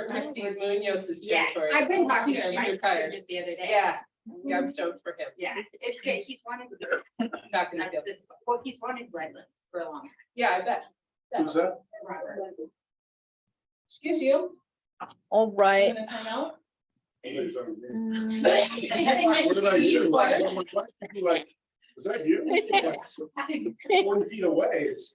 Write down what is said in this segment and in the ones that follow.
over at Christine Munoz's Yeah, territory. I've been talking to She him. I retired. just the other day. Yeah, I'm stoked for him. Yeah, it's good. He's wanted. Not gonna do. Well, he's wanted redlands for a long time. Yeah, I bet. Who's that? Robert. Excuse you. All right. Gonna time out? What did I do? Like, was that you? Like, 40 feet away. It's-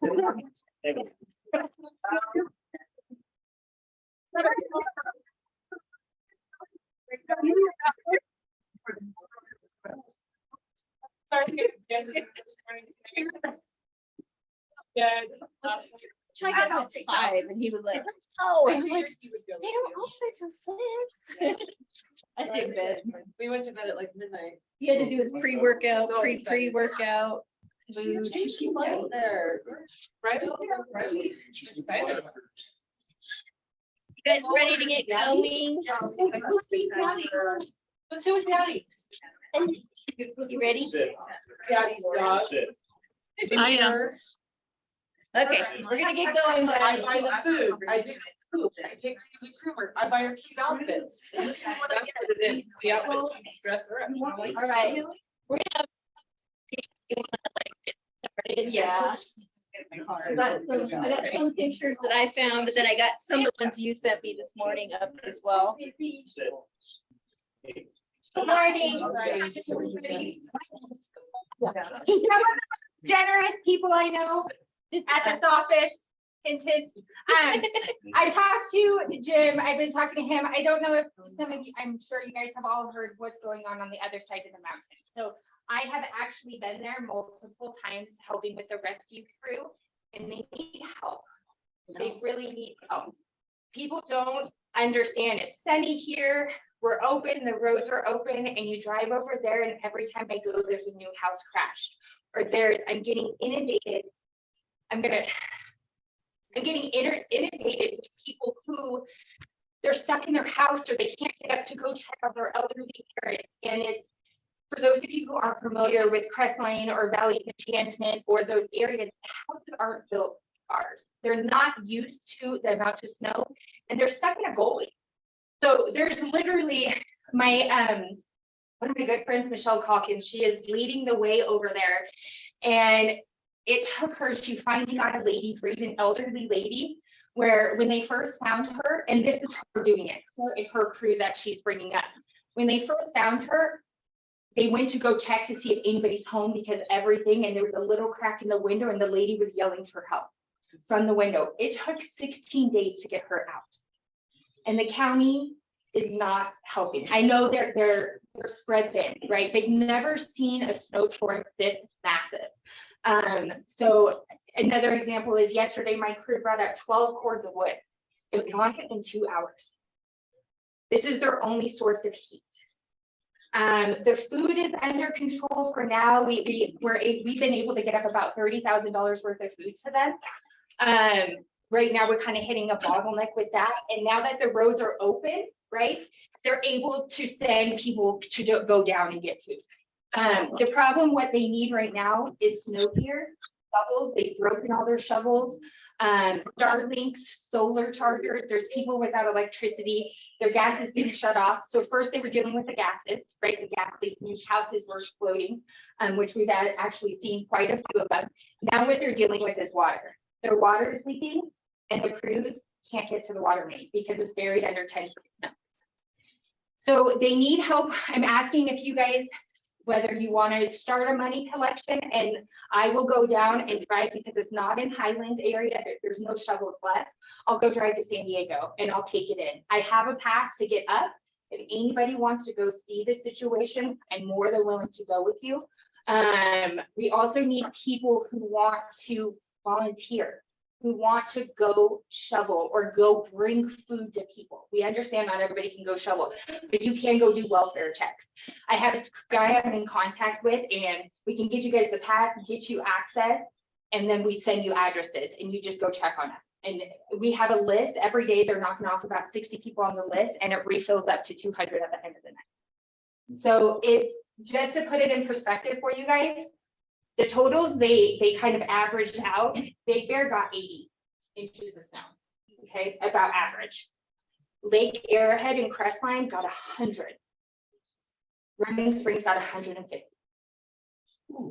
I got up at 5 and he was like, let's go. And I'm like, they don't open till 6. I see a bed. We went to bed at like midnight. He had to do his pre-workout, pre-workout. Food. She was there. Right. Excited. You guys ready to get going? Let's do it, Daddy. You ready? Daddy's dog. I am. Okay, we're gonna get going. I Guys. buy the food. I do the food. I take her to the groomer. I buy her cute outfits. And this is what I did. The outfits you dress her up. All right. We're gonna have. Yeah. I got some pictures that I found, but then I got some of the ones you sent me this morning up as well. Good morning. Generous people I know at this office. Hint, hint. I talked to Jim. I've been talking to him. I don't know if some of you, I'm sure you guys have all heard what's going on the other side of the mountain. So I have actually been there multiple times helping with the rescue crew, and they need help. They really need help. People don't understand. It's sunny here. We're open, the roads are open, and you drive over there, and every time I go, there's a new house crashed, or I'm getting inundated. I'm getting inundated with people who they're stuck in their house, or they can't get up to go check on their elderly parents. And it's, for those of you who aren't familiar with Crestline or Valley Enchantment or those areas, houses aren't built ours. They're not used to the amount of snow, and they're stuck in a gully. So there's literally my one of my good friends, Michelle Calkins, she is leading the way over there. And it took her to finally got a lady, for even elderly lady, where when they first found her, and this is her doing it, her and her crew that she's bringing up. When they first found her, they went to go check to see if anybody's home because everything, and there was a little crack in the window and the lady was yelling for help from the window. It took 16 days to get her out. And the county is not helping. I know they're spread thin, right? They've never seen a snowstorm this massive. So another example is yesterday, my crew brought up 12 cords of wood. It was gone in 2 hours. This is their only source of heat. The food is under control for now. We've been able to get up about $30,000 worth of food to them. Right now, we're kind of hitting a bottleneck with that. And now that the roads are open, right, they're able to send people to go down and get food. The problem, what they need right now is snow gear, shovels. They've broken all their shovels. Starlinks, solar chargers. There's people without electricity. Their gas is being shut off. So first they were dealing with the gases, right? The gas leaks, houses were exploding, which we've actually seen quite a few of them. Now what they're dealing with is water. Their water is leaking, and the crews can't get to the water main because it's buried under 10 feet of snow. So they need help. I'm asking if you guys, whether you want to start a money collection, and I will go down and drive because it's not in Highland area. There's no shovels left. I'll go drive to San Diego and I'll take it in. I have a pass to get up. If anybody wants to go see the situation, I'm more than willing to go with you. We also need people who want to volunteer, who want to go shovel or go bring food to people. We understand not everybody can go shovel, but you can go do welfare checks. I have a guy I'm in contact with, and we can get you guys the pass, get you access, and then we send you addresses and you just go check on them. And we have a list every day. They're knocking off about 60 people on the list, and it refills up to 200 at the end of the night. So it's just to put it in perspective for you guys. The totals, they kind of averaged out. Big Bear got 80 inches of snow, okay, about average. Lake Arrowhead and Crestline got 100. Running Springs got 150.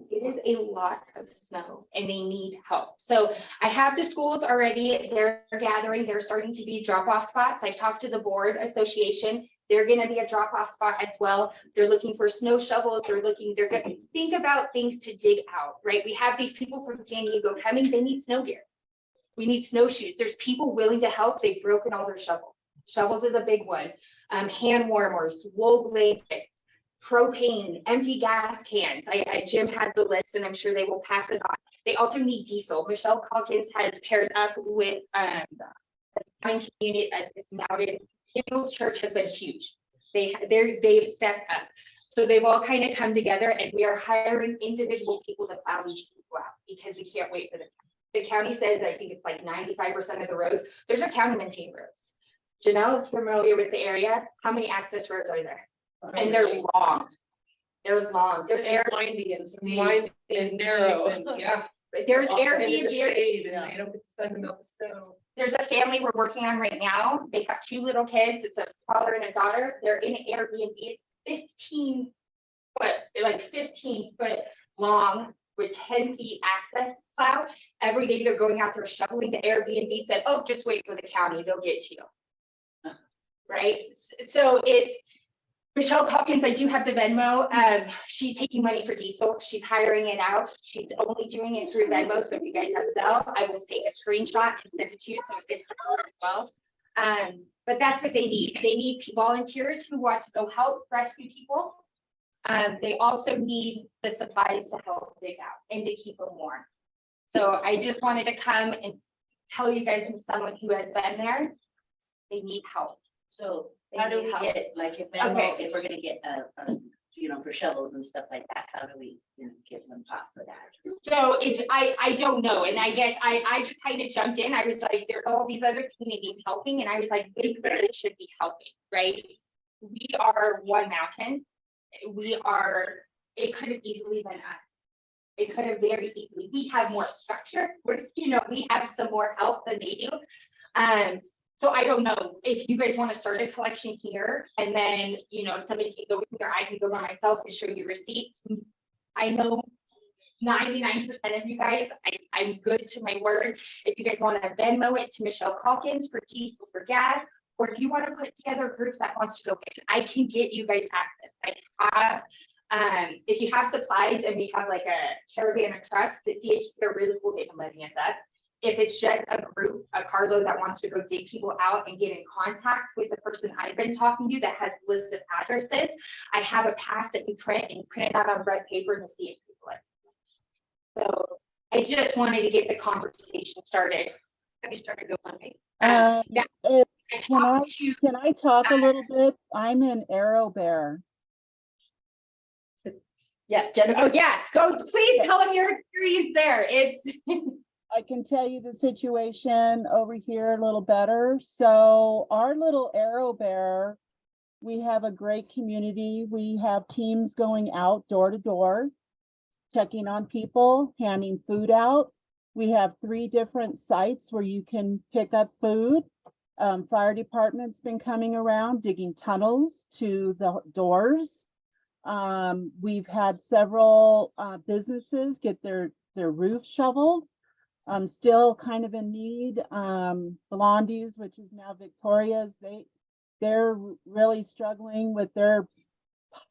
It is a lot of snow and they need help. So I have the schools already, they're gathering, they're starting to be drop-off spots. I've talked to the board association. They're going to be a drop-off spot as well. They're looking for snow shovels. They're going to think about things to dig out, right? We have these people from San Diego coming, they need snow gear. We need snowshoes. There's people willing to help. They've broken all their shovels. Shovels is a big one. Hand warmers, wool blankets, propane, empty gas cans. Jim has the list and I'm sure they will pass it on. They also need diesel. Michelle Calkins has paired up with the community at this mountain. Samuel's church has been huge. They've stepped up. So they've all kind of come together and we are hiring individual people to plow these people out because we can't wait for them. The county says, I think it's like 95% of the roads. There's a county maintained roads. Janelle is familiar with the area. How many access roads are there? And they're long. They're long. There's windy and steep and narrow and yeah. There's And in the Airbnb. shade and I don't get to spend them out the snow. There's a family we're working on right now. They have 2 little kids. It's a father and a daughter. They're in an Airbnb. It's 15 foot long with 10 feet access plow. Every day they're going out there shoveling. The Airbnb said, oh, just wait for the county. They'll get to you. Right. So it's Michelle Calkins. I do have the Venmo. She's taking money for diesel. She's hiring it out. She's only doing it through Venmo. So if you guys have Zelle, I will take a screenshot and send it to you so it's as well. But that's what they need. They need volunteers who want to go help rescue people. They also need the supplies to help dig out and to keep them warm. So I just wanted to come and tell you guys from someone who has been there, they need help. So They how do need we help. get, like, if we're gonna get for shovels and stuff like that, how do we, give them pot for that? So it's, I don't know. And I guess I just kind of jumped in. I was like, there's all these other communities helping. And I was like, we really should be helping, right? We are one mountain. It could have easily been us. It could have very easily, we have more structure, we have some more help than they do. So I don't know if you guys want to start a collection here and then, somebody can go here, I can go by myself and show you receipts. I know 99% of you guys, I'm good to my word. If you guys want to Venmo it to Michelle Calkins for diesel for gas, or if you want to put together a group that wants to go in, I can get you guys access. If you have supplies and we have like a caravan of trucks, the CHP are really cool, they've been letting us up. If it's just a group, a carload that wants to go dig people out and get in contact with the person I've been talking to that has lists of addresses, I have a pass that you print and print it out on red paper and see it. So I just wanted to get the conversation started. Have you started going? Can I talk a little bit? I'm in Arrowbear. Yeah, Jennifer. Oh yeah, go. Please tell them your experience there. I can tell you the situation over here a little better. So our little Arrowbear, we have a great community. We have teams going out door to door, checking on people, handing food out. We have 3 different sites where you can pick up food. Fire department's been coming around, digging tunnels to the doors. We've had several businesses get their roof shoveled. Still kind of in need. Blondie's, which is now Victoria's, they're really struggling with their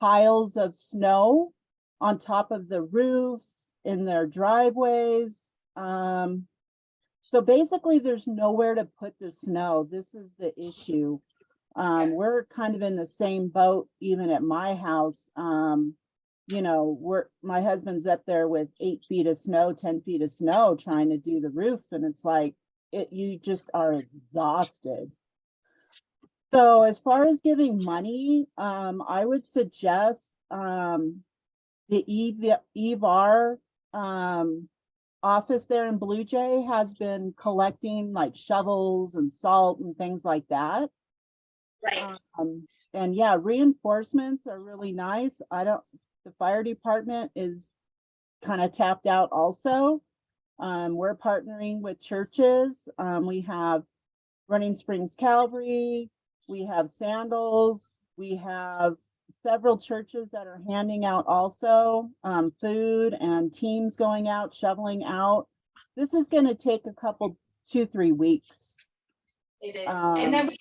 piles of snow on top of the roof, in their driveways. So basically there's nowhere to put the snow. This is the issue. We're kind of in the same boat, even at my house. My husband's up there with 8 feet of snow, 10 feet of snow, trying to do the roof. And it's like, you just are exhausted. So as far as giving money, I would suggest the EVAR office there in Blue Jay has been collecting like shovels and salt and things like that. Right. And yeah, reinforcements are really nice. The fire department is kind of tapped out also. We're partnering with churches. We have Running Springs Calvary, we have sandals, we have several churches that are handing out also food, and teams going out, shoveling out. This is going to take a couple, 2-3 weeks. It is. And then with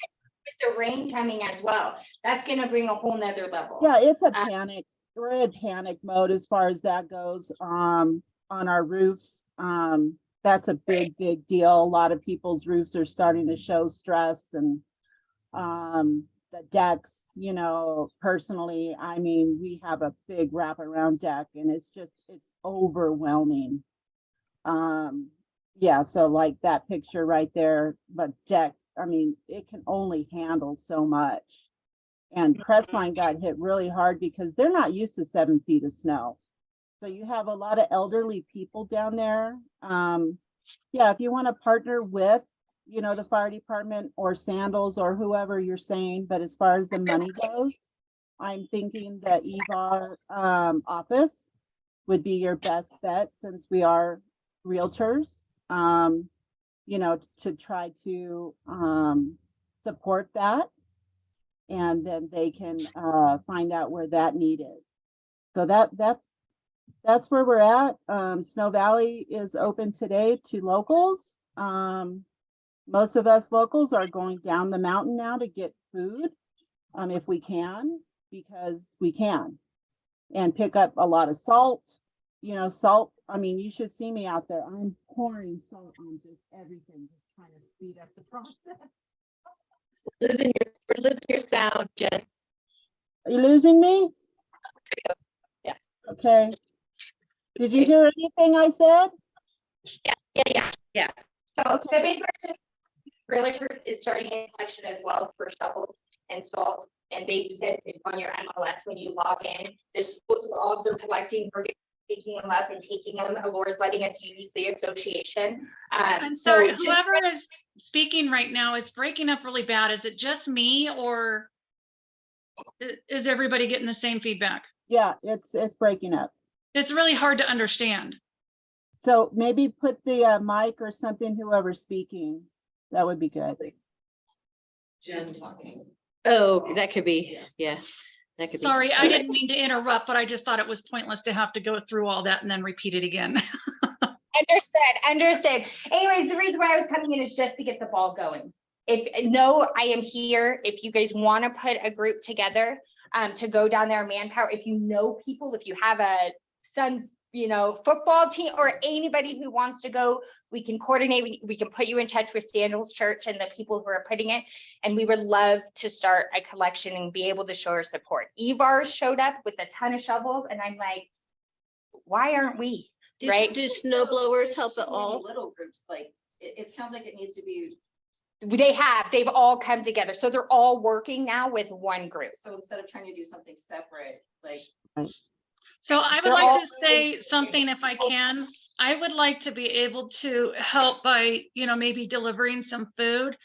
the rain coming as well, that's gonna bring a whole nother level. Yeah, it's a panic. We're in panic mode as far as that goes. On our roofs, that's a big deal. A lot of people's roofs are starting to show stress, and the decks, you know, personally, I mean, we have a big wraparound deck, and it's overwhelming. Yeah, so like that picture right there, but deck, I mean, it can only handle so much. And Crestline got hit really hard because they're not used to 7 feet of snow. So you have a lot of elderly people down there. Yeah, if you want to partner with, you know, the fire department or Sandals or whoever you're saying, but as far as the money goes, I'm thinking that EVAR office would be your best bet, since we are realtors, you know, to try to support that. And then they can find out where that need is. So that's where we're at. Snow Valley is open today to locals. Most of us locals are going down the mountain now to get food, if we can, because we can, and pick up a lot of salt. You know, salt. I mean, you should see me out there. I'm pouring salt on just everything, just trying to speed up the process. We're losing your sound, Jen. Are you losing me? Yeah. Okay. Did you hear anything I said? Yeah. So the big question, realtors is starting a collection as well for shovels and salt, and they said it on your MLS when you log in. The schools are also collecting, we're picking them up and taking them. Laura's letting us use the association. I'm sorry, whoever is speaking right now, it's breaking up really bad. Is it just me, or is everybody getting the same feedback? Yeah, it's breaking up. It's really hard to understand. So maybe put the mic or something, whoever's speaking. That would be good. Jen talking. Oh, that could be, yeah. That could be. Sorry, I didn't mean to interrupt, but I just thought it was pointless to have to go through all that and then repeat it again. Understood. Anyways, the reason why I was coming in is just to get the ball going. I am here. If you guys want to put a group together to go down there, manpower, if you know people, if you have a son's, you know, football team or anybody who wants to go, we can coordinate. We can put you in touch with Sandals Church and the people who are putting it. And we would love to start a collection and be able to show our support. EVAR showed up with a ton of shovels, and I'm like, why aren't we? Right? Do snow blowers help at all? Little groups, like, it sounds like it needs to be, They've all come together. So they're all working now with one group. so instead of trying to do something separate, like. So I would They're like all to say something if I can. I would like to be able to help by, you know, maybe delivering some food.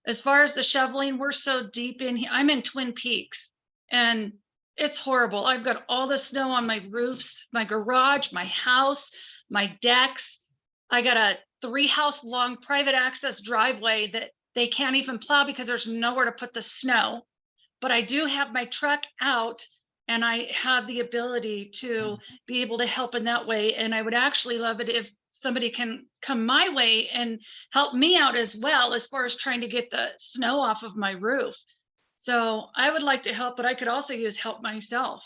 As far as the shoveling, we're so deep in here. I'm in Twin Peaks and it's horrible. I've got all the snow on my roofs, my garage, my house, my decks. I got a 3-house long private access driveway that they can't even plow because there's nowhere to put the snow. But I do have my truck out, and I have the ability to be able to help in that way. And I would actually love it if somebody can come my way and help me out as well, as far as trying to get the snow off of my roof. So I would like to help, but I could also use help myself.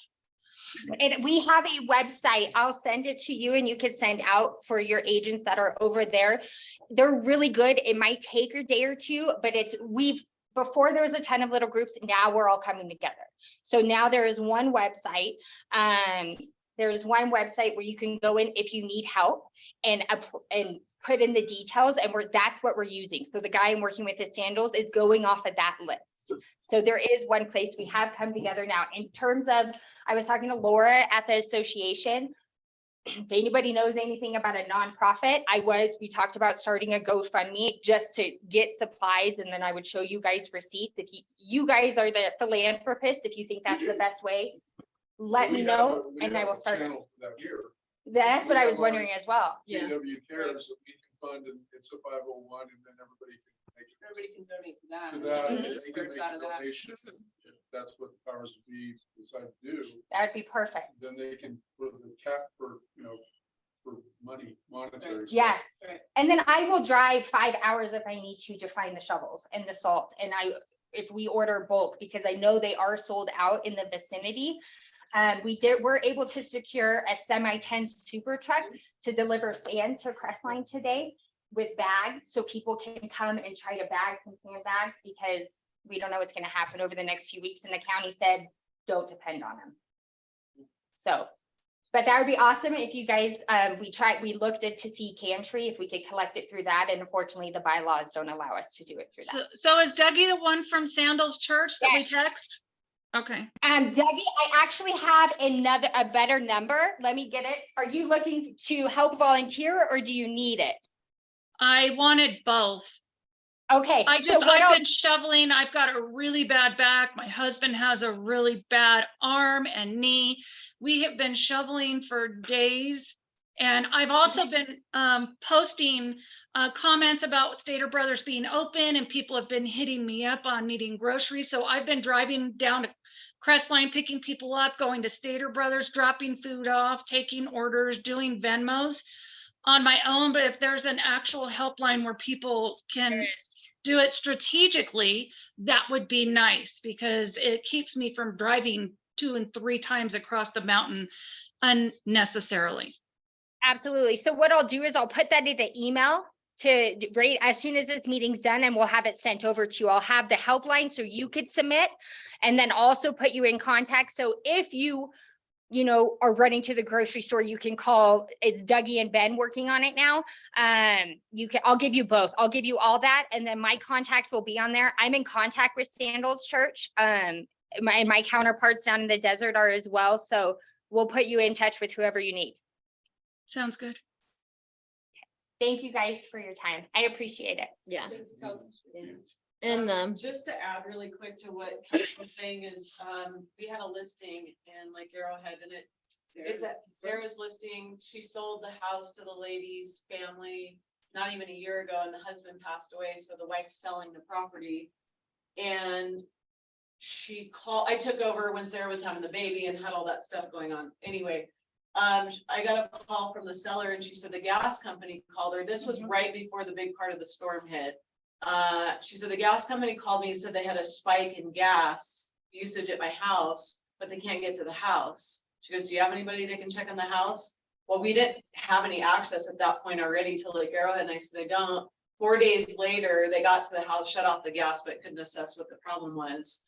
And we have a website. I'll send it to you and you can send out for your agents that are over there. They're really good. It might take a day or two, but before there was a ton of little groups, now we're all coming together. So now there is one website. There's one website where you can go in if you need help and put in the details, and that's what we're using. So the guy I'm working with at Sandals is going off of that list. So there is one place we have come together now. In terms of, I was talking to Laura at the association. If anybody knows anything about a nonprofit, we talked about starting a GoFundMe just to get supplies, and then I would show you guys receipts. If you guys are the philanthropist, if you think that's the best way, let me know and I will start. That's what I was wondering as well. PW Cares, that we can fund, and it's a 501, and then everybody can Everybody can donate to that. To that, and and it they can disperse make out a of that. donation. If that's what the powers that be decide to do, That'd be perfect. then they can put the cap for, for money, monetary. Yeah. stuff. Right. And then I will drive 5 hours if I need to find the shovels and the salt. And if we order bulk, because I know they are sold out in the vicinity. We're able to secure a semi-10 super truck to deliver sand to Crestline today with bags, so people can come and try to bag some sandbags, because we don't know what's gonna happen over the next few weeks, and the county said, don't depend on them. So, but that would be awesome if you guys, we looked at to see Cantry, if we could collect it through that, and unfortunately, the bylaws don't allow us to do it through that. So is Dougie the one from Sandals Church that we text? Okay. Dougie, I actually have a better number. Let me get it. Are you looking to help volunteer, or do you need it? I wanted both. Okay. I've so what been shoveling. I've got a really bad back. My husband has a really bad arm and knee. We have been shoveling for days. And I've also been posting comments about Stater Brothers being open, and people have been hitting me up on needing groceries. So I've been driving down to Crestline, picking people up, going to Stater Brothers, dropping food off, taking orders, doing Venmos on my own. But if there's an actual helpline where people can do it strategically, that would be nice, because it keeps me from driving 2 and 3 times across the mountain unnecessarily. Absolutely. So what I'll do is I'll put that in the email to right as soon as this meeting's done, and we'll have it sent over to you. I'll have the helpline so you could submit, and then also put you in contact. So if you are running to the grocery store, you can call. It's Dougie and Ben working on it now. I'll give you both. I'll give you all that, and then my contact will be on there. I'm in contact with Sandals Church. My counterparts down in the desert are as well. So we'll put you in touch with whoever you need. Sounds good. Thank you guys for your time. I appreciate it. Yeah. Yeah. And Just to add really quick to what Kate was saying is, we had a listing in Lake Arrowhead, and it's at Sarah's listing. She sold the house to the lady's family not even a year ago, and the husband passed away, so the wife's selling the property. And I took over when Sarah was having the baby and had all that stuff going on. Anyway, I got a call from the seller, and she said the gas company called her. This was right before the big part of the storm hit. She said the gas company called me and said they had a spike in gas usage at my house, but they can't get to the house. She goes, do you have anybody that can check on the house? Well, we didn't have any access at that point already to Lake Arrowhead, and I said, I don't. 4 days later, they got to the house, shut off the gas, but couldn't assess what the problem was.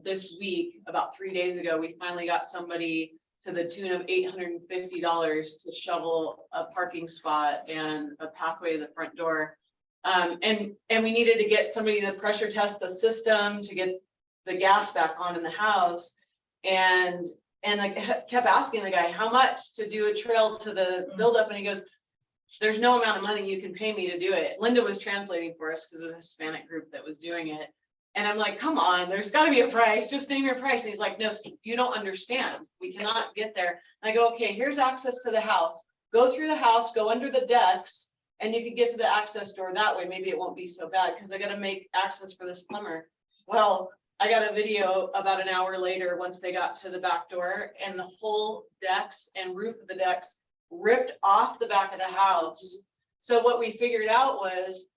This week, about 3 days ago, we finally got somebody to the tune of $850 to shovel a parking spot and a pathway to the front door. And we needed to get somebody to pressure test the system to get the gas back on in the house. And I kept asking the guy, how much to do a trail to the buildup? And he goes, there's no amount of money you can pay me to do it. Linda was translating for us because it was a Hispanic group that was doing it. And I'm like, come on, there's got to be a price. Just name your price. And he's like, no, you don't understand. We cannot get there. And I go, okay, here's access to the house. Go through the house, go under the decks, and you can get to the access door that way. Maybe it won't be so bad because I got to make access for this plumber. Well, I got a video about an hour later once they got to the back door, and the whole decks and roof of the decks ripped off the back of the house. So what we figured out was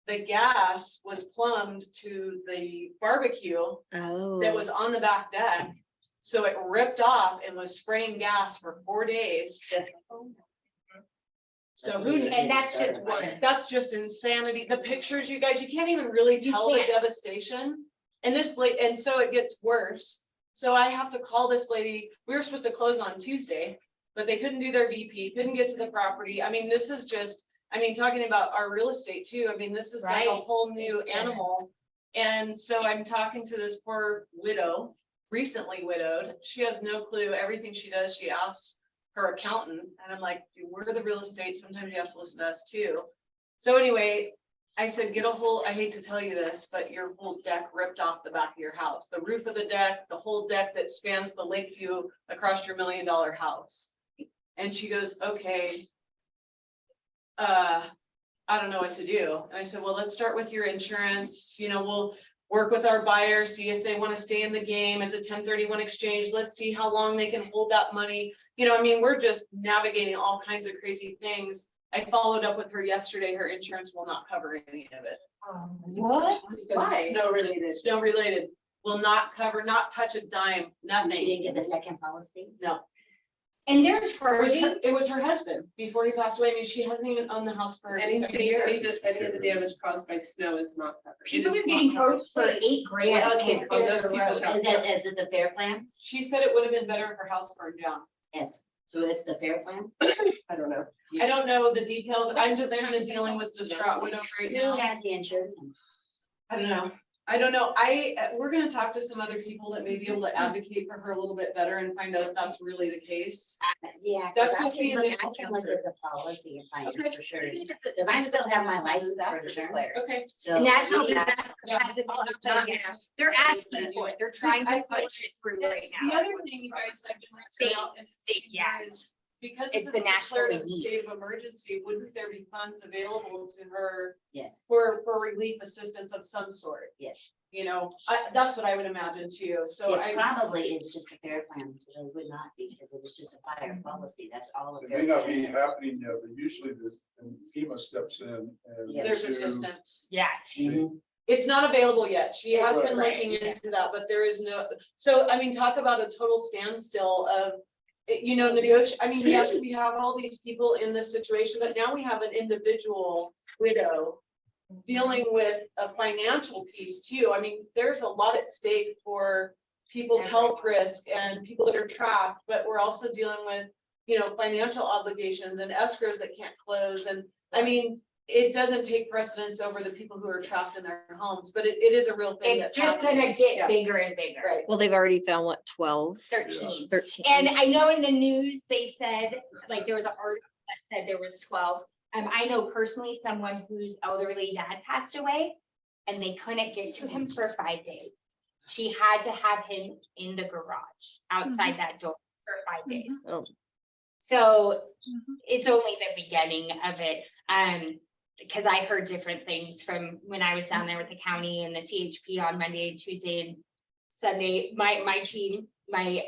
the gas was plumbed to the barbecue that was on the back deck. So it ripped off and was spraying gas for 4 days. So And that's just insanity. The pictures, you guys, you can't even really tell the devastation. And so it gets worse. So I have to call this lady. We were supposed to close on Tuesday, but they couldn't do their VP, couldn't get to the property. I mean, this is just, talking about our real estate too. I mean, this is like a whole new animal. And so I'm talking to this poor widow, recently widowed. She has no clue. Everything she does, she asks her accountant. And I'm like, we're the real estate. Sometimes you have to listen to us too. So anyway, I said, I hate to tell you this, but your whole deck ripped off the back of your house, the roof of the deck, the whole deck that spans the lake view across your $1 million house. And she goes, okay. I don't know what to do. And I said, well, let's start with your insurance, you know, we'll work with our buyer, see if they want to stay in the game. It's a 1031 exchange. Let's see how long they can hold that money. You know, I mean, we're just navigating all kinds of crazy things. I followed up with her yesterday. Her insurance will not cover any of it. What? Why? Snow related, will not cover, not touch a dime, She nothing. didn't get the second policy? No, And they're it was charging, it was her husband before he passed away. I mean, she hasn't even owned the house for Any a year. of the damage caused by snow is not covered. people are getting quotes for $8 grand. Okay, Oh, those people have- is it the fair plan? She said it would have been better if her house burned down. Yes, so it's the fair plan? I don't know. I don't know the details. I'm just kind of dealing with distraught widow right Who now. has the insurance? I don't know. We're gonna talk to some other people that may be able to advocate for her a little bit better and find out if that's really the case. Yeah. That's 'cause I supposed to be can in look- the I can look at the policy and find Okay. it for sure. Cause I still have my license for insurance. Okay. So. The National yeah. Disaster has it all done. They're asking for it. They're trying to push it through right The now. other thing, you guys, I've been State, out is state, yeah. because It's this the is national declared a need. state of emergency, wouldn't there be funds available to her Yes, for relief assistance of some sort? yes. You know, that's what I would imagine too. So It I, probably is just a fair plan, so it would not be, because it was just a fire policy, that's all. a It fair may not plan be is. happening yet, but usually this, and FEMA steps in and. Yes. there's do- assistance. Yeah. Mhm. It's not available yet. She has been Right. looking into that, but there is no, so I mean, talk about a total standstill of, you know, I mean, yes, we have all these people in this situation, but now we have an individual widow dealing with a financial piece too. I mean, there's a lot at stake for people's health risk and people that are trapped, but we're also dealing with, you know, financial obligations and escrows that can't close. And I mean, it doesn't take precedence over the people who are trapped in their homes, but it is a real thing It's that's just happening. gonna get Yeah. bigger and bigger. Right. Well, they've already found what, 12? 13. 13. And I know in the news, they said, like, there was an article that said there was 12. I know personally someone whose elderly dad passed away and they couldn't get to him for 5 days. She had to have him in the garage outside that door for 5 days. Oh. So Mhm. it's only the beginning of it. Because I heard different things from when I was down there with the county and the CHP on Monday, Tuesday, and Sunday. My team, my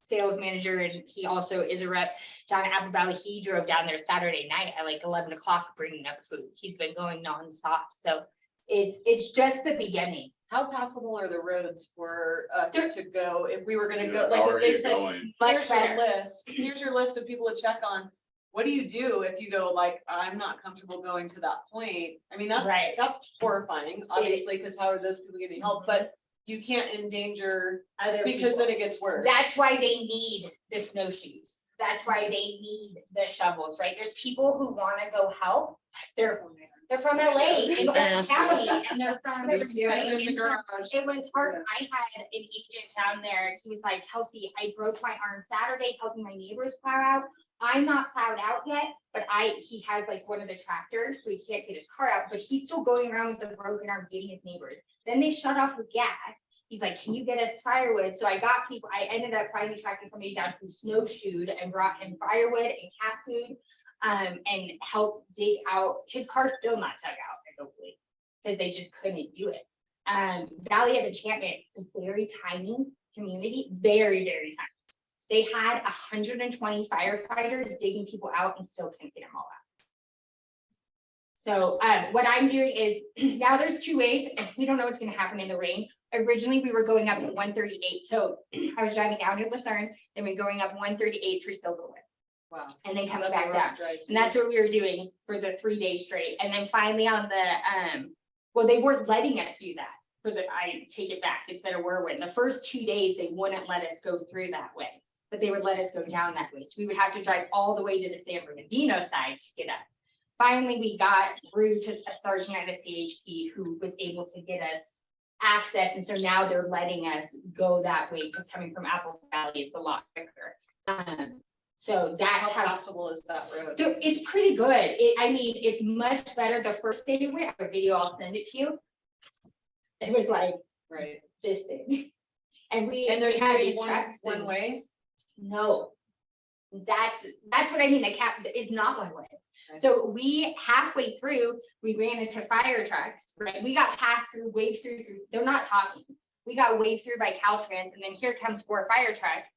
sales manager, and he also is a rep, John Apple Valley, he drove down there Saturday night at like 11 o'clock bringing up food. He's been going nonstop. So it's just the beginning. How passable are the roads for us They're- to go if we were gonna Yeah, go, like, how if are they you said, going? Much here's your better. list, here's your list of people to check on. What do you do if you go like, I'm not comfortable going to that point? I mean, Right. that's horrifying, obviously, because how are those people getting help? But you can't endanger, Other because people. then it gets worse. That's why they need the snowshoes. That's why they need the shovels, right? There's people who wanna go help. They're from LA and Orange County and they're from. They stand in the garage. It was hard. I had an agent down there. He was like, Kelsey, I broke my arm Saturday helping my neighbors plow out. I'm not plowed out yet, but he has like one of the tractors, so he can't get his car out, but he's still going around with the broken arm getting his neighbors. Then they shut off the gas. He's like, can you get us firewood? So I ended up finally tracking somebody down who snowshoed and brought him firewood and cat food. And helped dig out, his car's still not dug out, I don't believe, because they just couldn't do it. Valley of Enchantment is a very tiny community, very, very tiny. They had 120 firefighters digging people out and still couldn't get them all out. So what I'm doing is, now there's 2 ways, and we don't know what's gonna happen in the rain. Originally, we were going up at 138, so I was driving down to Lucerne, then we're going up 138 through Silverwood. Wow. And then coming That's a back rough down. drive, And that's what we were doing for the 3 days straight. And then finally on the, well, they weren't letting us do that. I take it back, it's better whirlwind. The first 2 days, they wouldn't let us go through that way, but they would let us go down that way. So we would have to drive all the way to the San Bernardino side to get up. Finally, we got through to a sergeant at the CHP who was able to get us access. And so now they're letting us go that way because coming from Apple Valley, it's a lot quicker. So How that's how. passable is that road? It's pretty good. I mean, it's much better. The first day we went, I have a video, I'll send it to you. It was like Right. this thing. And we And they're we had doing these trucks one and- way? No. That's what I mean, the cap is not one way. So we, halfway through, we ran into fire trucks, right? We got passed through, waved through, they're not talking. We got waved through by Caltrans, and then here comes 4 fire trucks.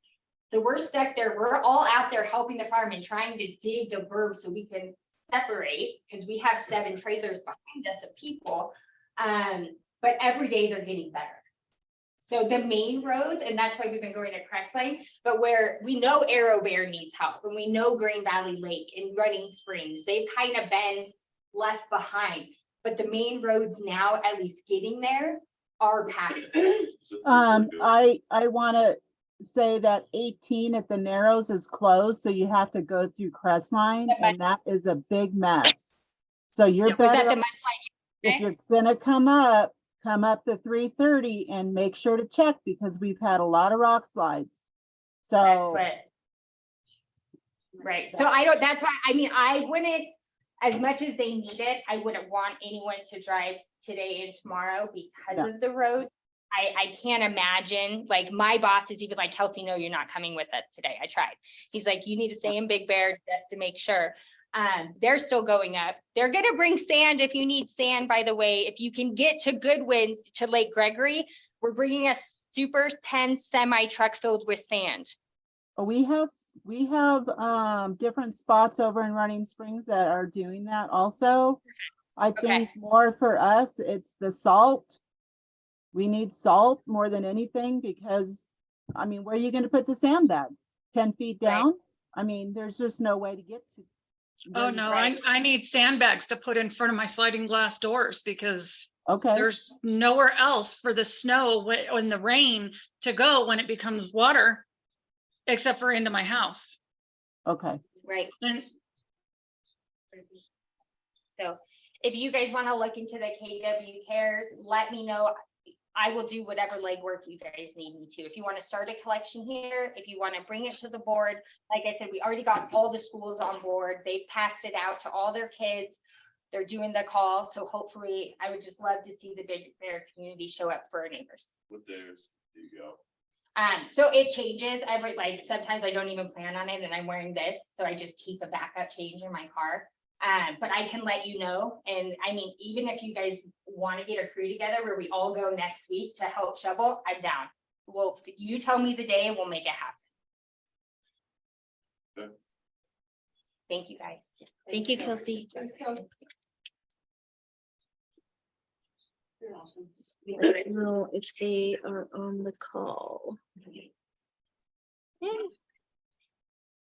So we're stuck there, we're all out there helping the firemen, trying to dig the berm so we can separate, because we have 7 trailers behind us of people. But every day they're getting better. So the main roads, and that's why we've been going to Crestline, but where we know Arrowbear needs help, and we know Green Valley Lake and Running Springs, they've kind of been left behind. But the main roads now, at least getting there, are passing. I want to say that 18 at the Narrows is closed, so you have to go through Crestline, and that is a big mess. So you're Was that better, the if you're gonna come up to 330 and make sure to check, because we've had a lot of rock slides. That's So, what. Right, so I don't, that's why, I mean, I wouldn't, as much as they need it, I wouldn't want anyone to drive today and tomorrow because of the road. I can't imagine, like, my boss is even like, Kelsey, no, you're not coming with us today. I tried. He's like, you need to stay in Big Bear just to make sure. They're still going up. They're gonna bring sand if you need sand, by the way. If you can get to Goodwin's to Lake Gregory, we're bringing a Super 10 semi truck filled with sand. we have different spots over in Running Springs that are doing that also. I think more for us, it's the salt. We need salt more than anything, because, I mean, where are you gonna put the sandbags? 10 feet down? I mean, there's just no way to get to. Oh, no, I need sandbags to put in front of my sliding glass doors, because Okay, there's nowhere else for the snow when the rain to go when it becomes water, except for into my house. okay. Right. And So if you guys want to look into the KW cares, let me know. I will do whatever legwork you guys need me to. If you want to start a collection here, if you want to bring it to the board, like I said, we already got all the schools on board. They've passed it out to all their kids. They're doing the call. So hopefully I would just love to see the Big Bear community show up for our neighbors. What days do you go? So it changes every, like, sometimes I don't even plan on it and I'm wearing this. So I just keep a backup change in my car. But I can let you know. And I mean, even if you guys want to get a crew together where we all go next week to help shovel, I'm down. Well, you tell me the day and we'll make it happen. Okay. Thank you, guys. Thank you, Kelsey. You're awesome. I don't know if they are on the call.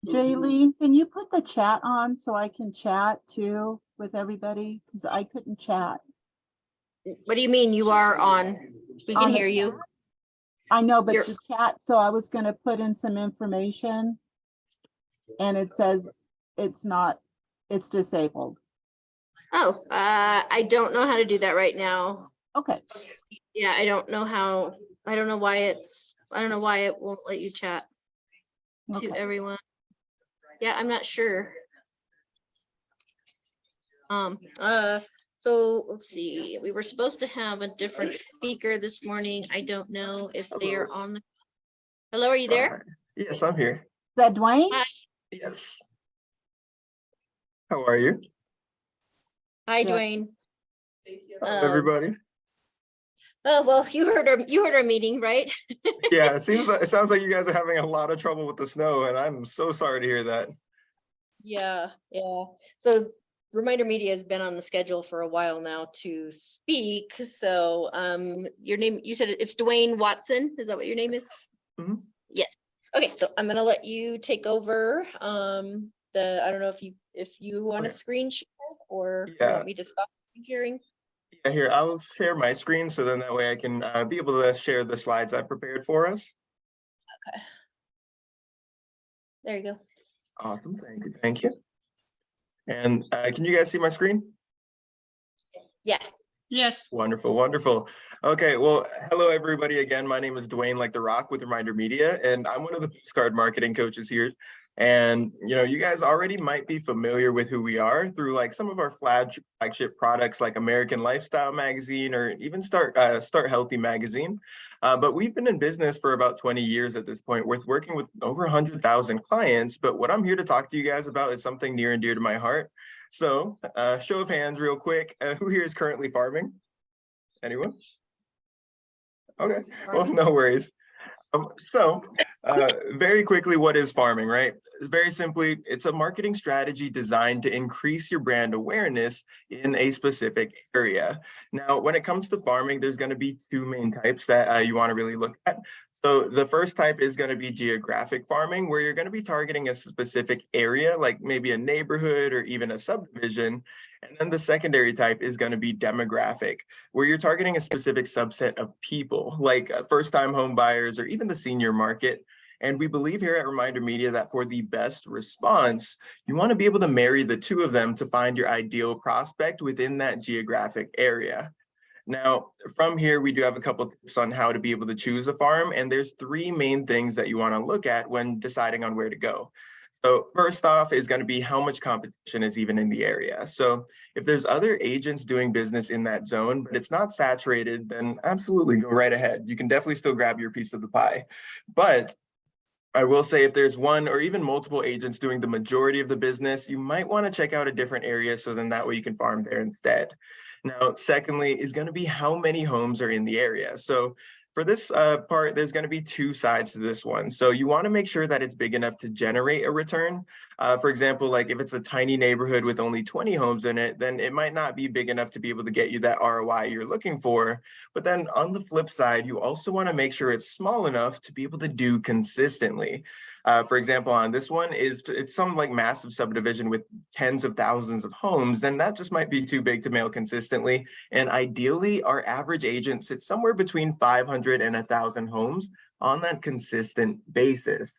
Jaylee, can you put the chat on so I can chat too with everybody? Because I couldn't chat. What do you mean you are on? We On can the hear you. chat. I know, but You're- the chat, so I was gonna put in some information. And it says it's not, it's disabled. Oh, I don't know how to do that right now. Okay, Yeah, I don't know how, I don't know why it won't let you chat to okay. everyone. Yeah, I'm not sure. So let's see, we were supposed to have a different speaker this morning. I don't know if they are on the. Hello, are you there? Yes, I'm here. Is that Dwayne? Hi. Yes. How are you? Hi, Yeah. Dwayne. Hello, everybody. Oh, well, you heard our meeting, right? Yeah, it sounds like you guys are having a lot of trouble with the snow, and I'm so sorry to hear that. Yeah. So Reminder Media has been on the schedule for a while now to speak. So your name, you said it's Dwayne Watson. Is that what your name is? Mhm. Yes. Okay, so I'm gonna let you take over. I don't know if you want to Okay. screen share or you Yeah. want me to stop sharing. Yeah, here, I will share my screen so then that way I can be able to share the slides I prepared for us. Okay. There you go. Awesome, thank you. And can you guys see my screen? Yeah. yes, Wonderful. Okay, well, hello, everybody. Again, my name is Dwayne, like the Rock, with Reminder Media, and I'm one of the postcard marketing coaches here. And, you guys already might be familiar with who we are through like some of our flagship products like American Lifestyle Magazine or even Start Healthy Magazine. But we've been in business for about 20 years at this point, with working with over 100,000 clients. But what I'm here to talk to you guys about is something near and dear to my heart. So show of hands real quick, who here is currently farming? Anyone? Okay, well, no worries. Very quickly, what is farming, right? Very simply, it's a marketing strategy designed to increase your brand awareness in a specific area. Now, when it comes to farming, there's going to be two main types that you want to really look at. So the first type is going to be geographic farming, where you're going to be targeting a specific area, like maybe a neighborhood or even a subdivision. And then the secondary type is going to be demographic, where you're targeting a specific subset of people, like first-time home buyers or even the senior market. And we believe here at Reminder Media that for the best response, you want to be able to marry the two of them to find your ideal prospect within that geographic area. Now, from here, we do have a couple of tips on how to be able to choose a farm, and there's three main things that you want to look at when deciding on where to go. So first off is going to be how much competition is even in the area. So if there's other agents doing business in that zone, but it's not saturated, then absolutely go right ahead. You can definitely still grab your piece of the pie. But I will say if there's one or even multiple agents doing the majority of the business, you might want to check out a different area so then that way you can farm there instead. Now, secondly, is going to be how many homes are in the area. So for this part, there's going to be two sides to this one. So you want to make sure that it's big enough to generate a return. For example, like if it's a tiny neighborhood with only 20 homes in it, then it might not be big enough to be able to get you that ROI you're looking for. But then on the flip side, you also want to make sure it's small enough to be able to do consistently. For example, on this one, it's some like massive subdivision with tens of thousands of homes, then that just might be too big to mail consistently. And ideally, our average agent sits somewhere between 500 and 1,000 homes on that consistent basis.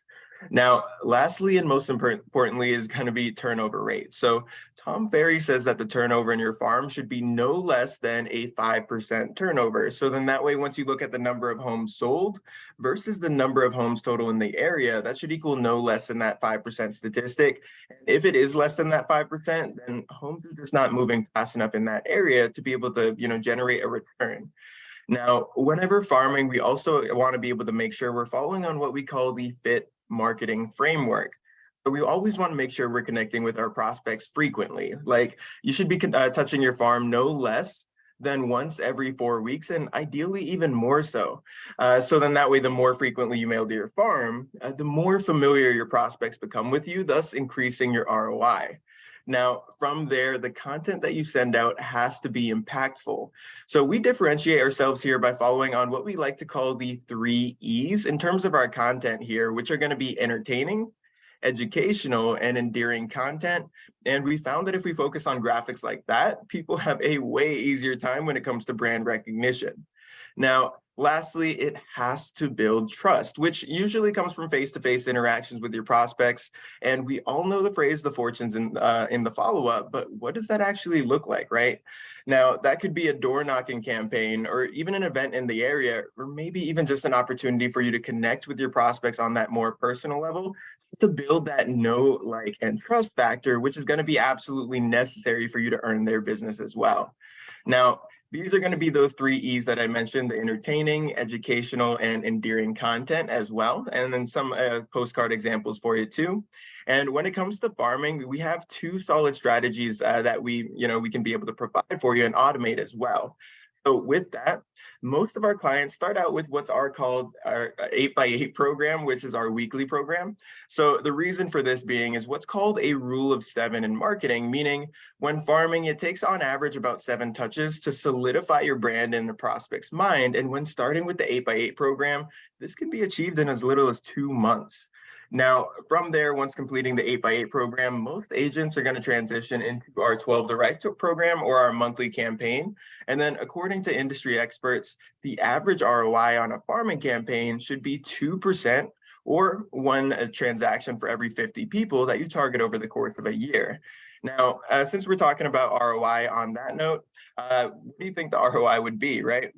Now, lastly, and most importantly, is going to be turnover rate. So Tom Ferry says that the turnover in your farm should be no less than a 5% turnover. So then that way, once you look at the number of homes sold versus the number of homes total in the area, that should equal no less than that 5% statistic. And if it is less than that 5%, then homes are just not moving fast enough in that area to be able to, generate a return. Now, whenever farming, we also want to be able to make sure we're following on what we call the FIT marketing framework. So we always want to make sure we're connecting with our prospects frequently. Like you should be touching your farm no less than once every 4 weeks, and ideally even more so. So then that way, the more frequently you mail to your farm, the more familiar your prospects become with you, thus increasing your ROI. Now, from there, the content that you send out has to be impactful. So we differentiate ourselves here by following on what we like to call the 3 E's in terms of our content here, which are going to be entertaining, educational, and endearing content. And we found that if we focus on graphics like that, people have a way easier time when it comes to brand recognition. Now, lastly, it has to build trust, which usually comes from face-to-face interactions with your prospects. And we all know the phrase, the fortune's in the follow-up, but what does that actually look like, right? Now, that could be a door knocking campaign or even an event in the area, or maybe even just an opportunity for you to connect with your prospects on that more personal level to build that know, like, and trust factor, which is going to be absolutely necessary for you to earn their business as well. Now, these are going to be those 3 E's that I mentioned, the entertaining, educational, and endearing content as well. And then some postcard examples for you too. And when it comes to farming, we have 2 solid strategies that we can be able to provide for you and automate as well. So with that, most of our clients start out with what's called our 8x8 program, which is our weekly program. So the reason for this being is what's called a rule of 7 in marketing, meaning when farming, it takes on average about 7 touches to solidify your brand in the prospect's mind. And when starting with the 8x8 program, this can be achieved in as little as 2 months. Now, from there, once completing the 8x8 program, most agents are going to transition into our 12 Direct program or our monthly campaign. And then according to industry experts, the average ROI on a farming campaign should be 2% or 1 transaction for every 50 people that you target over the course of a year. Now, since we're talking about ROI on that note, what do you think the ROI would be, right?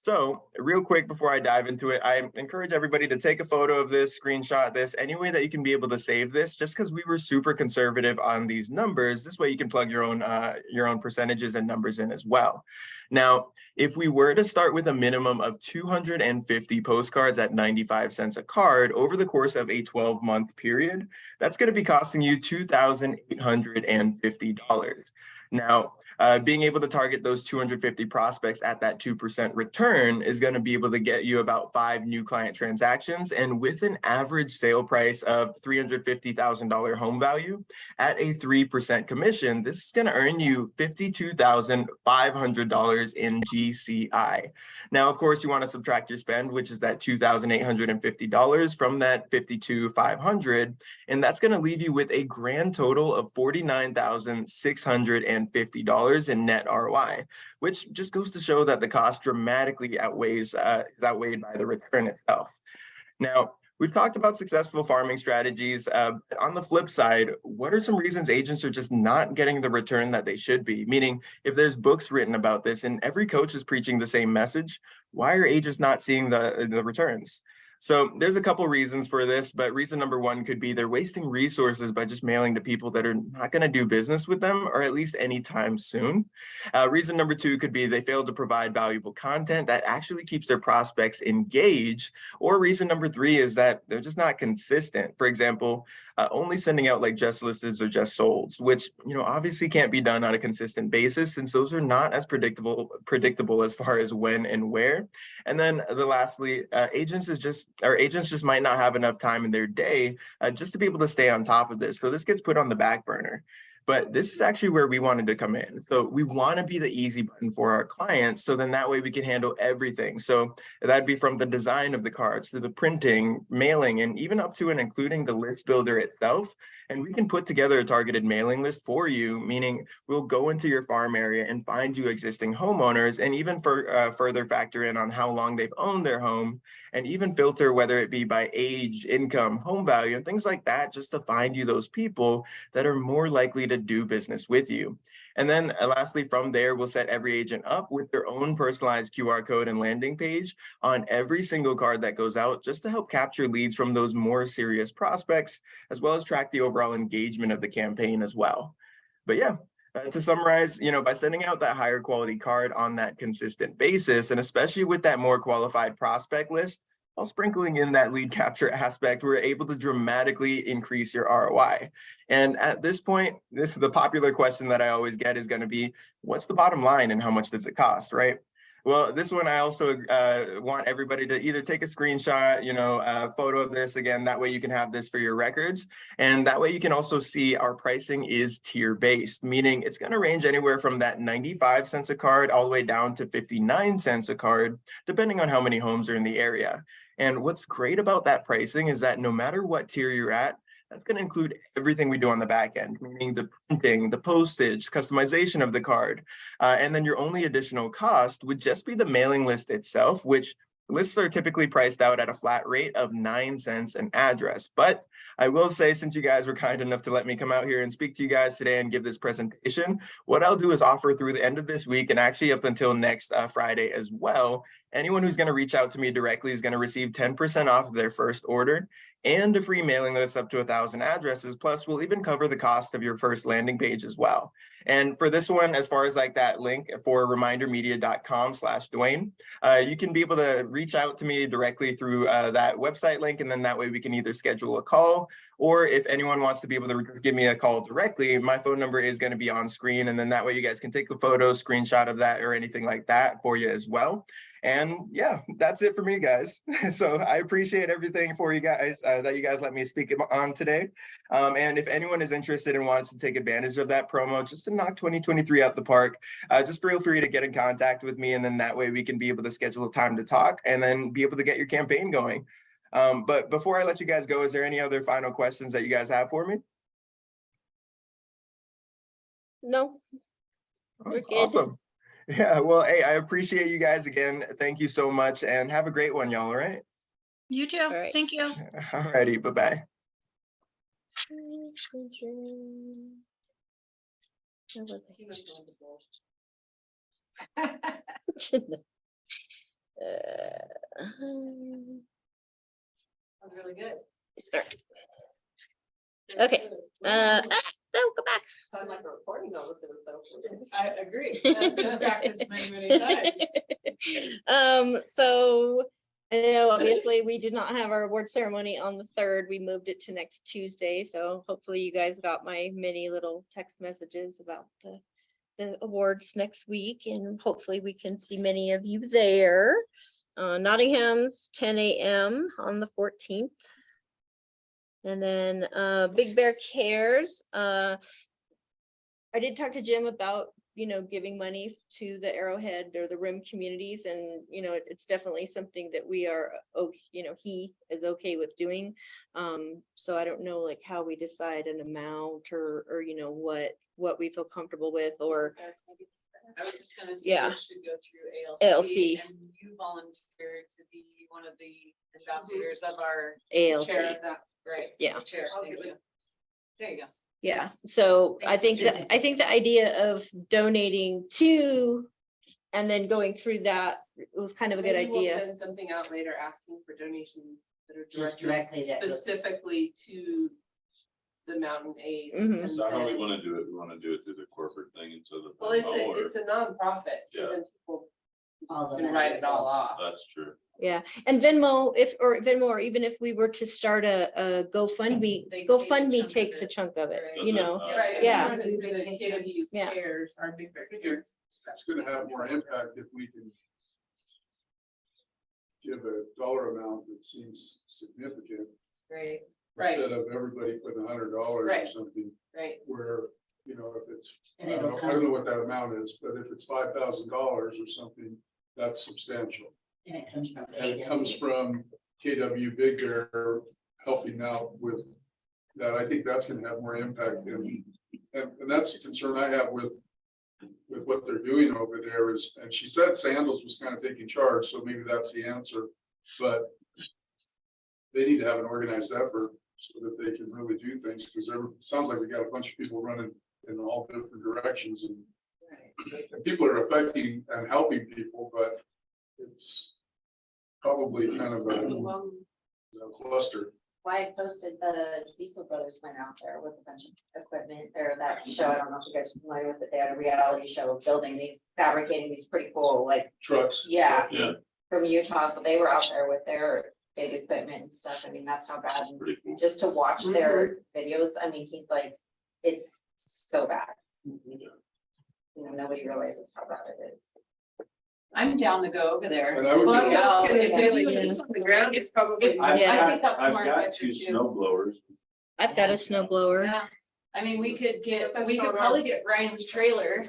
So real quick before I dive into it, I encourage everybody to take a photo of this, screenshot this, any way that you can be able to save this, just because we were super conservative on these numbers. This way you can plug your own percentages and numbers in as well. Now, if we were to start with a minimum of 250 postcards at 95 cents a card over the course of a 12-month period, that's going to be costing you $2,850. Now, being able to target those 250 prospects at that 2% return is going to be able to get you about 5 new client transactions. And with an average sale price of $350,000 home value at a 3% commission, this is going to earn you $52,500 in GCI. Now, of course, you want to subtract your spend, which is that $2,850 from that $52,500. And that's going to leave you with a grand total of $49,650 in net ROI, which just goes to show that the cost dramatically outweighs outweighed by the return itself. Now, we've talked about successful farming strategies. On the flip side, what are some reasons agents are just not getting the return that they should be? Meaning, if there's books written about this and every coach is preaching the same message, why are agents not seeing the returns? So there's a couple reasons for this, but reason number one could be they're wasting resources by just mailing to people that are not going to do business with them, or at least anytime soon. Reason number two could be they failed to provide valuable content that actually keeps their prospects engaged. Or reason number three is that they're just not consistent. For example, only sending out like just listed or just solds, which obviously can't be done on a consistent basis, since those are not as predictable as far as when and where. And then lastly, agents just might not have enough time in their day just to be able to stay on top of this. So this gets put on the back burner. But this is actually where we wanted to come in. So we want to be the easy button for our clients. So then that way we can handle everything. So that'd be from the design of the cards to the printing, mailing, and even up to and including the list builder itself. And we can put together a targeted mailing list for you, meaning we'll go into your farm area and find you existing homeowners, and even further factor in on how long they've owned their home, and even filter whether it be by age, income, home value, and things like that, just to find you those people that are more likely to do business with you. And then lastly, from there, we'll set every agent up with their own personalized QR code and landing page on every single card that goes out, just to help capture leads from those more serious prospects, as well as track the overall engagement of the campaign as well. But yeah, to summarize, by sending out that higher quality card on that consistent basis, and especially with that more qualified prospect list, while sprinkling in that lead capture aspect, we're able to dramatically increase your ROI. And at this point, the popular question that I always get is going to be, what's the bottom line and how much does it cost, right? Well, this one I also want everybody to either take a screenshot, a photo of this again, that way you can have this for your records. And that way you can also see our pricing is tier based, meaning it's going to range anywhere from that 95 cents a card all the way down to 59 cents a card, depending on how many homes are in the area. And what's great about that pricing is that no matter what tier you're at, that's going to include everything we do on the back end, meaning the printing, the postage, customization of the card. And then your only additional cost would just be the mailing list itself, which lists are typically priced out at a flat rate of 9 cents an address. But I will say, since you guys were kind enough to let me come out here and speak to you guys today and give this presentation, what I'll do is offer through the end of this week and actually up until next Friday as well, anyone who's going to reach out to me directly is going to receive 10% off of their first order and a free mailing list up to 1,000 addresses. Plus, we'll even cover the cost of your first landing page as well. And for this one, as far as like that link for remindermedia.com/Dwayne, you can be able to reach out to me directly through that website link. And then that way we can either schedule a call, or if anyone wants to be able to give me a call directly, my phone number is going to be on screen. And then that way you guys can take a photo, screenshot of that or anything like that for you as well. And yeah, that's it for me, guys. So I appreciate everything for you guys that you guys let me speak on today. And if anyone is interested and wants to take advantage of that promo, just to knock 2023 out the park, just feel free to get in contact with me. And then that way we can be able to schedule a time to talk and then be able to get your campaign going. But before I let you guys go, is there any other final questions that you guys have for me? No, we're good. Awesome. Yeah, well, hey, I appreciate you guys again. Thank you so much and have a great one, y'all. All right. You too. All right. Thank you. All righty. Bye-bye. He was wonderful. That's really good. Okay, no, go back. Sound like a recording notice of stuff. I agree. That's been practiced many, many times. So, I know obviously we did not have our award ceremony on the 3rd. We moved it to next Tuesday. So hopefully you guys got my many little text messages about the awards next week, and hopefully we can see many of you there. Nottingham's 10 a.m. on the 14th. And then Big Bear Cares. I did talk to Jim about, giving money to the Arrowhead or the rim communities, and it's definitely something that we are, he is okay with doing. So I don't know like how we decide an amount or what we feel comfortable with, or I was just gonna say, Yeah. it should go through ALC. ALC. And you volunteered to be one of the ambassadors of our ALC. chair of that, right? Yeah. Chair, thank you. There you go. Yeah, so I Thanks, think Jim. I think the idea of donating to and then going through that was kind of a good Maybe we'll idea. send something out later asking for donations that are Just directly, directly that goes- specifically to the mountain aid. Mhm. and So how do we then- want to do it? We want to do it through the corporate thing into the. Well, it's Venmo, or- it's a nonprofit, so Yeah. then people All the can money write would it all go. off. That's true. Yeah, and Venmo, or even if we were to start a GoFundMe, They take a GoFundMe chunk of takes it. a chunk of it, Right. Does you it, know. Right, Yeah. and then the KW Yeah. cares, our big bear I think cares. It's gonna have more impact if we can give a dollar amount that seems significant. Right, Right. Instead of everybody putting $100 or Right. something, Right. where, if it's, I And don't it'll know, I don't know come, what that amount is, but if it's $5,000 or something, that's substantial. and it comes from. And it comes KW. from KW Big Bear helping out with that. I think that's gonna have more impact than, and that's the concern I have with what they're doing over there is, and she said Sandals was kind of taking charge, so maybe that's the answer. But they need to have an organized effort so that they can really do things, because it sounds like they got a bunch of people running in all different directions, and people are affecting and helping people, but it's probably kind of a cluster. Why I posted the Diesel Brothers went out there with a bunch of equipment there, that show, I don't know if you guys are familiar with it, they had a reality show of building these, fabricating these pretty cool, like, Trucks. yeah, Yeah, from Utah, so they were out there with their big equipment and stuff, I mean, that's how bad, and pretty cool. just to watch their videos, I mean, he's like, it's so bad. Nobody realizes how bad it is. I'm down to go over there. And I would Well, I'm be- just gonna If say, you like, do if it- it's on the ground, it's probably. I think that's I've smart got budget two too. snow blowers. I've got a snow blower. Yeah, I mean, we could That's we could so probably nice. get Brian's trailer,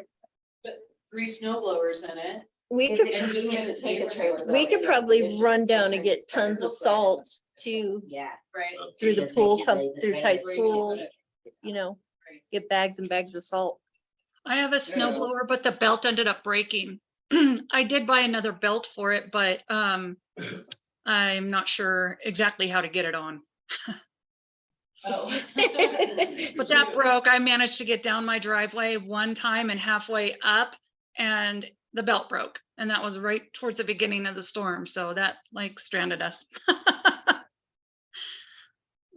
put 3 snow blowers in it. We Is could, it convenient to take a trailer? we could probably run down and get tons of salt to, Yeah. Right. through the Just pool, make it come lay the through trailer. Ty's Where you can pool, put it. get bags and bags of salt. I have a snow Yeah. blower, but the belt ended up breaking. I did buy another belt for it, but I'm not sure exactly how to get it on. Oh. But that broke. I managed to get down my driveway one time and halfway up, and the belt broke. And that was right towards the beginning of the storm. So that like stranded us.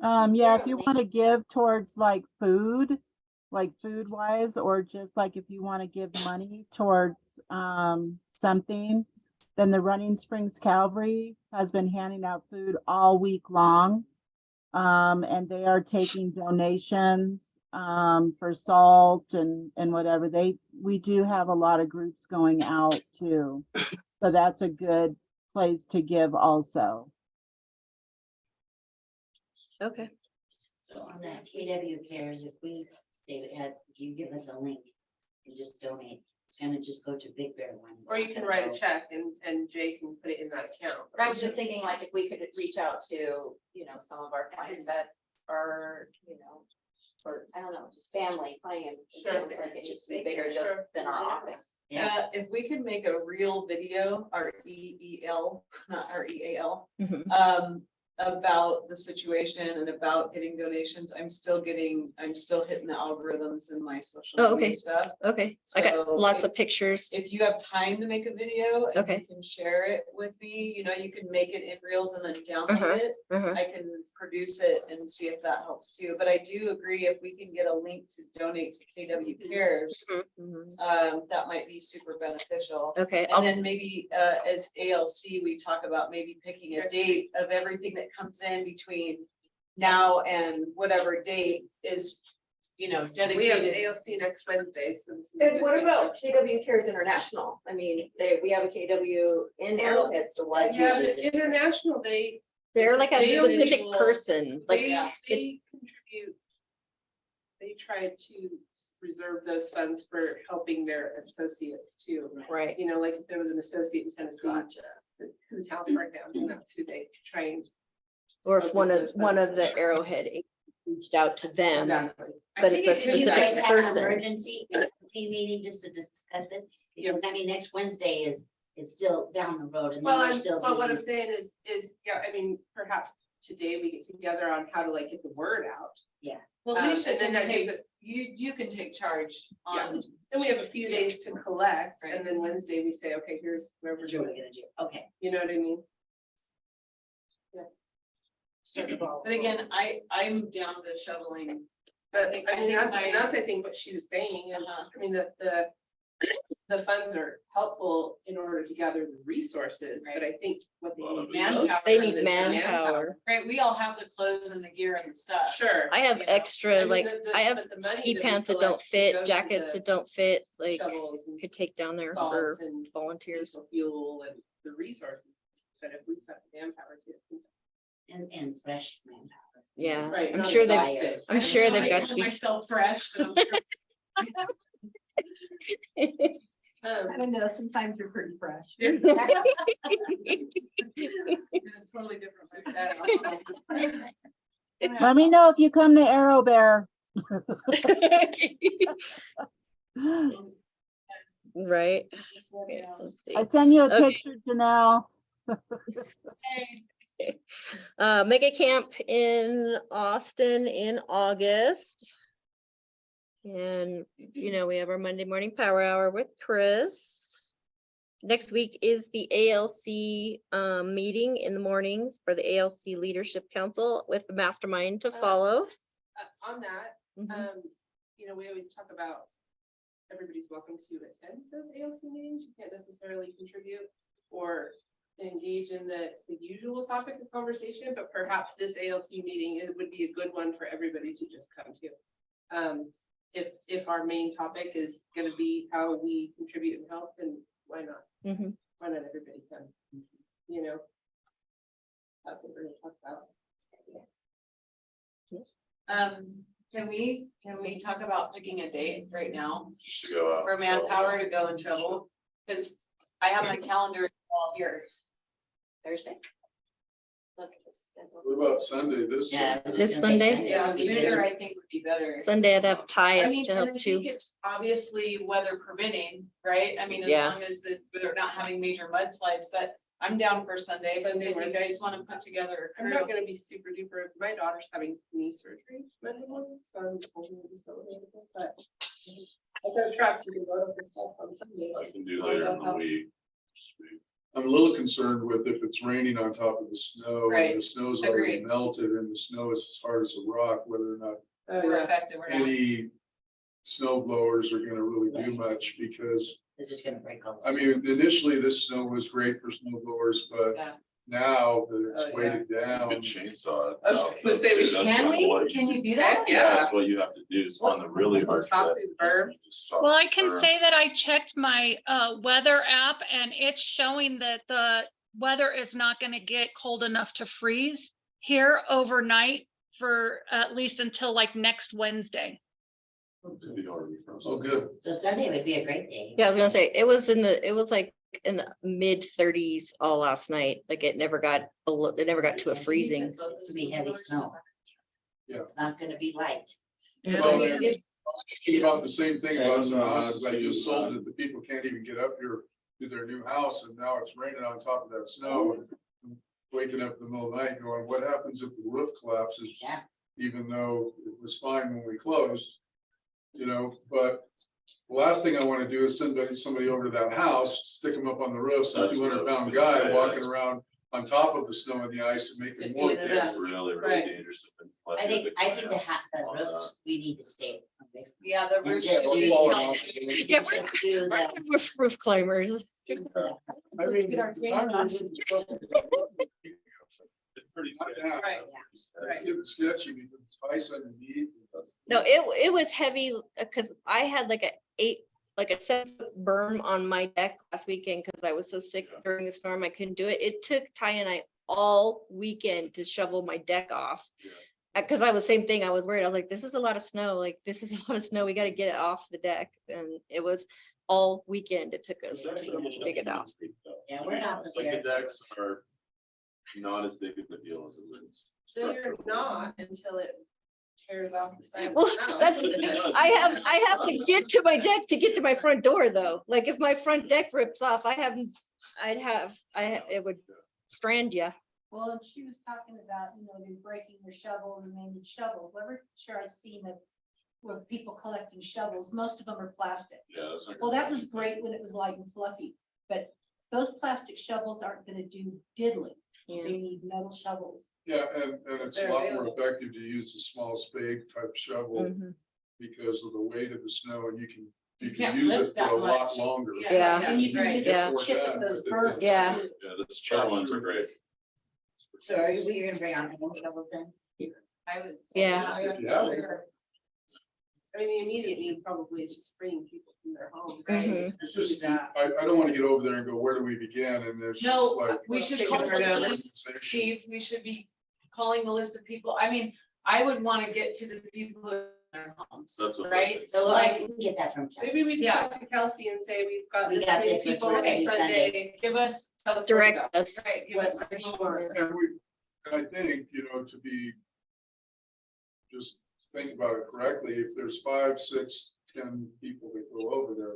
Yeah, if you want to give towards like food wise, or just like if you want to give money towards something, then the Running Springs Calvary has been handing out food all week long. And they are taking donations for salt and whatever. We do have a lot of groups going out too. So that's a good place to give also. Okay. So on that KW cares, if you give us a link and just donate, it's gonna just go to Big Bear one. It's Or you not can gonna write a go- check and Jay can put it in that account. But I was just thinking, like, if we could reach out to, some of our clients that are, or, I don't know, just family clients. Sure. Like, it just be bigger just than our office. Yeah. If we could make a real video, REEL, not REAL, Mhm. about the situation and about getting donations. I'm still hitting the algorithms in my social Oh, media okay. stuff. Okay, I got So lots of pictures. If you have time to make a video and Okay. you can share it with me, you know, you can make it in Reels and then Uh-huh. download it. Uh-huh. I can produce it and see if that helps too. But I do agree if we can get a link to donate to KW Cares, Mhm. that might be super beneficial. Okay, And then maybe, as ALC, we talk about maybe picking a date of everything that comes in between now and whatever date is, you know, We have dedicated. AOC next Wednesday, so. this is And good what thing. about KW Cares International? I mean, we have a KW in Arrowhead, so why? Yeah, choose the it? international, they're like a they specific will- person, like, they contribute. They try to reserve those funds for helping their associates too. right. You know, like if there was an associate in Tennessee whose house burned down, and that's who they trained. Or if Focus one those of funds. the Arrowhead reached out to them. Exactly. But it's a Could you specific guys have an person. emergency meeting just to discuss it? Because I mean, next Wednesday is still down the road and then Well, we're still. but what I'm busy. saying is, yeah, I mean, perhaps today we get together on how to like get the word out. Well, Lisa and then can that take, gives it, you can take charge Yeah. on, then we have a few days to collect, Right. and then Wednesday we say, okay, here's where we're Here's what we're doing. gonna do. Okay. You know what I mean? Yeah. Start the ball but again, I'm down to shoveling. But I I mean, think that's I think what she was saying, and Uh-huh. I mean, the funds are helpful in order to gather the resources, but I think what they need. Manpower. most They from need is the manpower. Right, we all have the clothes and the gear and the stuff. Sure. I have You know, extra, I mean, like, the- I have but the money ski that we pants that collect don't to go fit, to jackets the that don't fit, like, Shovels and could take down there salt for and volunteers. diesel fuel and the resources, but if we've got the manpower to. And fresh manpower. Yeah, Right, I'm not sure they've, expired. I'm sure they've got to I be. myself fresh, but I'm sure know, sometimes you're pretty fresh. it's totally different lifestyle. Let me know if you come to Arrowbear. Right. Just let me Okay, know. let's see. I send you a Okay. picture, Janelle. Mega camp in Austin in August. And, you know, we have our Monday morning power hour with Chris. Next week is the ALC meeting in the mornings for the ALC Leadership Council with the mastermind to follow. On that, Mhm. you know, we always talk about everybody's welcome to attend those ALC meetings. You can't necessarily contribute or engage in the usual topic of conversation, but perhaps this ALC meeting, it would be a good one for everybody to just come to. If our main topic is gonna be how we contribute and help, then why not? Mhm. Why not everybody come? You know? That's what we're gonna talk about. Can we talk about picking a date right now Just to go out. for manpower to go and shovel? Cause I have my calendar all here. Thursday? Look at this schedule. What about Sunday, this? Yeah. I was This just gonna say Sunday? Yeah, would be sooner good. I think would be better. Sunday I'd have Ty I mean, to and help I too. think it's obviously weather permitting, right? I mean, as Yeah. long as we're not having major mudslides, but I'm down for Sunday, but if you guys want to put together a I'm crew. not gonna be super duper, my daughter's having knee surgery Monday morning, so I'm hoping to be so available, but. I've got a truck, you can load up the stuff on Sunday. I can do later in the week. I'm a little concerned with if it's raining on top of the snow, Right. and the snow's already Agreed. melted, and the snow is as hard as a rock, whether or not We're effective or not. any snow blowers are gonna really do Right. much, because, They're just gonna break all. the I mean, initially, this snow was great for snow blowers, but Yeah. now that Oh, it's yeah. weighted You down. could chainsaw it. I was out, gonna though, say, too. That's Can kinda we? what Can you do Heck, that? Yeah, that's what you have to do, is on the really hard. Top stuff, through the berm. you just stop Well, I the can berm. say that I checked my weather app and it's showing that the weather is not going to get cold enough to freeze here overnight for at least until like next Wednesday. Could be already frozen. Oh, good. So Sunday would be a great day. Yeah, I was gonna say, it was like in the mid-30s all last night. Like it never got to a freezing. It's gonna be heavy snow. Yeah. It's not gonna be light. Well, Is it- Thinking about the same thing about some And, houses I just to, sold, that the people can't even get up here to their new house, and now it's raining on top of that snow. waking up in the middle of the night going, what happens if the roof collapses? Yeah. Even though it was fine when we closed, you know, but the last thing I want to do is send somebody over to that house, stick them up on the roof, some That's what I was 200-pound gonna guy say, walking that's- around on top of the snow and the ice and making more Yeah, damage. It's really, Right. really dangerous. Plus I you have think, the I think the glass, hat, the all roofs, we need to stay away from. Yeah, the And roof just should do- be. Yeah, we're just do the- Roof climbers. I Let's mean, get our the games time on. is- It's pretty. Yeah. Right. It's getting sketchy because it's ice underneath. No, it was heavy because I had like a 7-foot berm on my deck last weekend because I was so sick Yeah. during the storm. I couldn't do it. It took Ty and I all weekend to shovel my deck off. Yeah. Because I was same thing. I was worried. I was like, this is a lot of snow. Like, this is a lot of snow. We got to get it off the deck. And it was all weekend. It took us It's to actually a dig it little off. steep, though. Yeah, we're not Second prepared. decks are not as big of a deal as it was. They're not until it tears off the side. of the Well, house. that's, I have to get to my deck to get to my front door though. Like if my front deck rips off, it would strand you. Well, and she was talking about, you know, them breaking their shovels and they need shovels. Every sure I've seen of where people collecting shovels, most of them are plastic. Yeah. that's not Well, gonna that be- was great when it was light and fluffy, but those plastic shovels aren't gonna do diddly. They need metal shovels. Yeah, and it's a They're lot more available. effective to use a small spade type shovel Mhm. because of the weight of the snow and you You can can't use it lift for a that lot much. longer. Yeah. And you can right. use Yeah. it to chip at those burns. Yeah. too. Yeah, the chiller ones are great. So are you gonna bring on the shovels then? I would. Yeah. If you have it. Sure. I mean, the immediate need probably is just freeing people from their homes. Mhm. It's just, I don't want to get over there and go, where do we begin? And there's just No, like. we should Take call it the over. list, Steve, we should be calling the list of people. I mean, I would want to get to the people who are in their homes, That's what- right? So Like, like, we can get that from Kelsey. Maybe we just Yeah. talk to Kelsey and say, we've got We this got many this, people we're on ready Sunday. give us, tell us where to Direct go. us. Right, give us. And I think, you know, to be, just think about it correctly, if there's 5, 6, 10 people that go over there,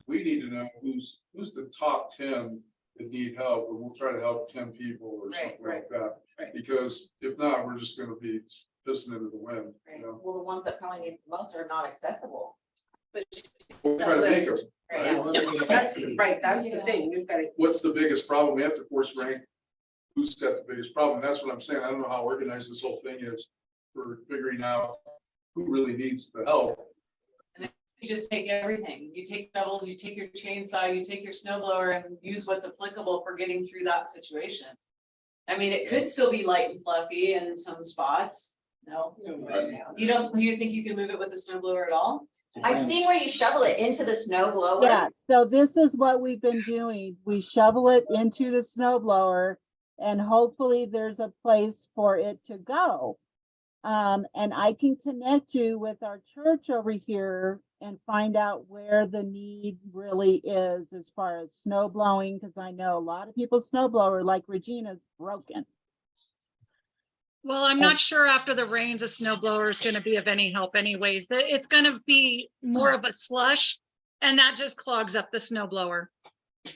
we need to know who's the top 10 that need help, and we'll try to help 10 people or Right, something like that. right. Because if not, we're just gonna be pissing into the wind, you know? Well, the ones that probably need the most are not accessible. But We'll try to make them. Right. Yeah, we'll do that's, that. right, that's the thing, we've got to. What's the biggest problem? We have to force rank who's got the biggest problem. That's what I'm saying. I don't know how organized this whole thing is for figuring out who really needs the help. You just take everything. You take shovels, you take your chainsaw, you take your snow blower and use what's applicable for getting through that situation. I mean, it could still be light and fluffy in some spots. No, you don't, do you think you can move it with the snow blower at all? I've seen where you shovel it into the snow blower. Yeah, so this is what we've been doing. We shovel it into the snow blower and hopefully there's a place for it to go. And I can connect you with our church over here and find out where the need really is as far as snow blowing, because I know a lot of people's snow blower, like Regina's, broken. Well, I'm not sure after the rains, a snow blower is gonna be of any help anyways. It's gonna be more of a slush and that just clogs up the snow blower.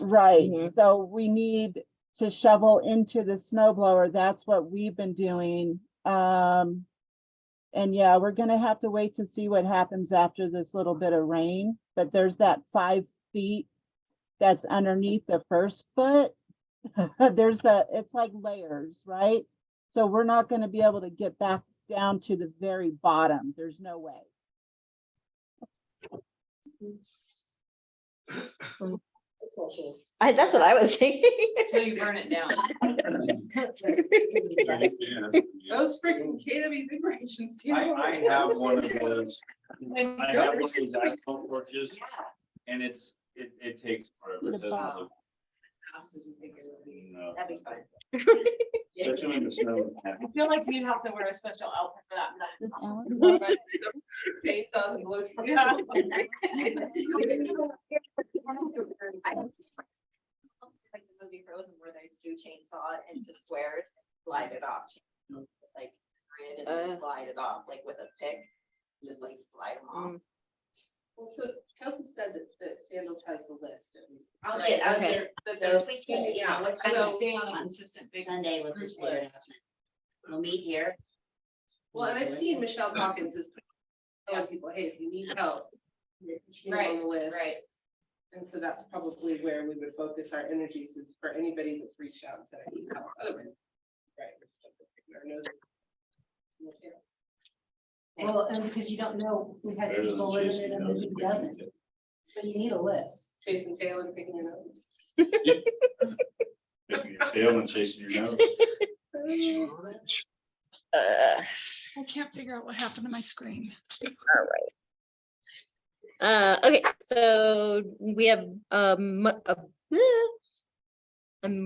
Right, Mhm. so we need to shovel into the snow blower. That's what we've been doing. And yeah, we're gonna have to wait to see what happens after this little bit of rain, but there's that 5 feet that's underneath the first foot. It's like layers, right? So we're not gonna be able to get back down to the very bottom. There's no way. That's what I was thinking. Until you burn it down. Those freaking KW vibrations. I have one of those, And I have one of those asphalt torches, and it takes forever. The It doesn't box. look- fast as you think it would be. no. That'd be fun. Especially in the snow. I feel like you'd have to wear a special outfit for that. Does Alan- Chainsaws and blows. Yeah. Like the movie Frozen where they do chainsaw it into squares, slide it off. Like grid and then slide it off, like with a pick, just like slide them off. Well, so Kelsey said that Sandals has the list. I'll Right, get, I'll okay. get, But so they're- if we can, yeah, let's I just will- stay on a consistent big Sunday, we'll group just figure it out. list. We'll meet here. Well, and I've seen Michelle Hawkins is telling people, hey, if you need help, your name on the list. Right. And so that's probably where we would focus our energies, is for anybody that's reached out and said, I need help. Otherwise, right, we're stuck picking our noses. Well, and because you don't know who has people living in it and who doesn't. So you need a list. Chasing tail and picking your nose. Picking your tail and chasing your nose. I can't figure out what happened to my screen. Okay, so we have a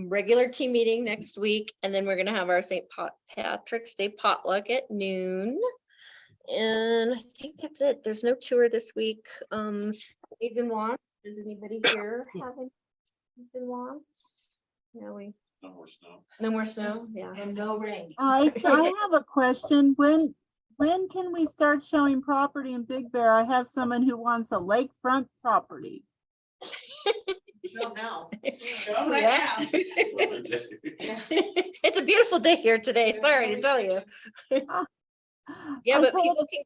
regular team meeting next week, and then we're gonna have our St. Patrick's Day potluck at noon. And I think that's it. There's no tour this week. Needs and wants. Does anybody here have any needs and wants? No, No more snow. no more snow. Yeah. And no rain. I have a question. When can we start showing property in Big Bear? I have someone who wants a lakefront property. Show now. Show right Yeah. now. It's a beautiful day here today. Sorry to tell you. Yeah, I but told- people can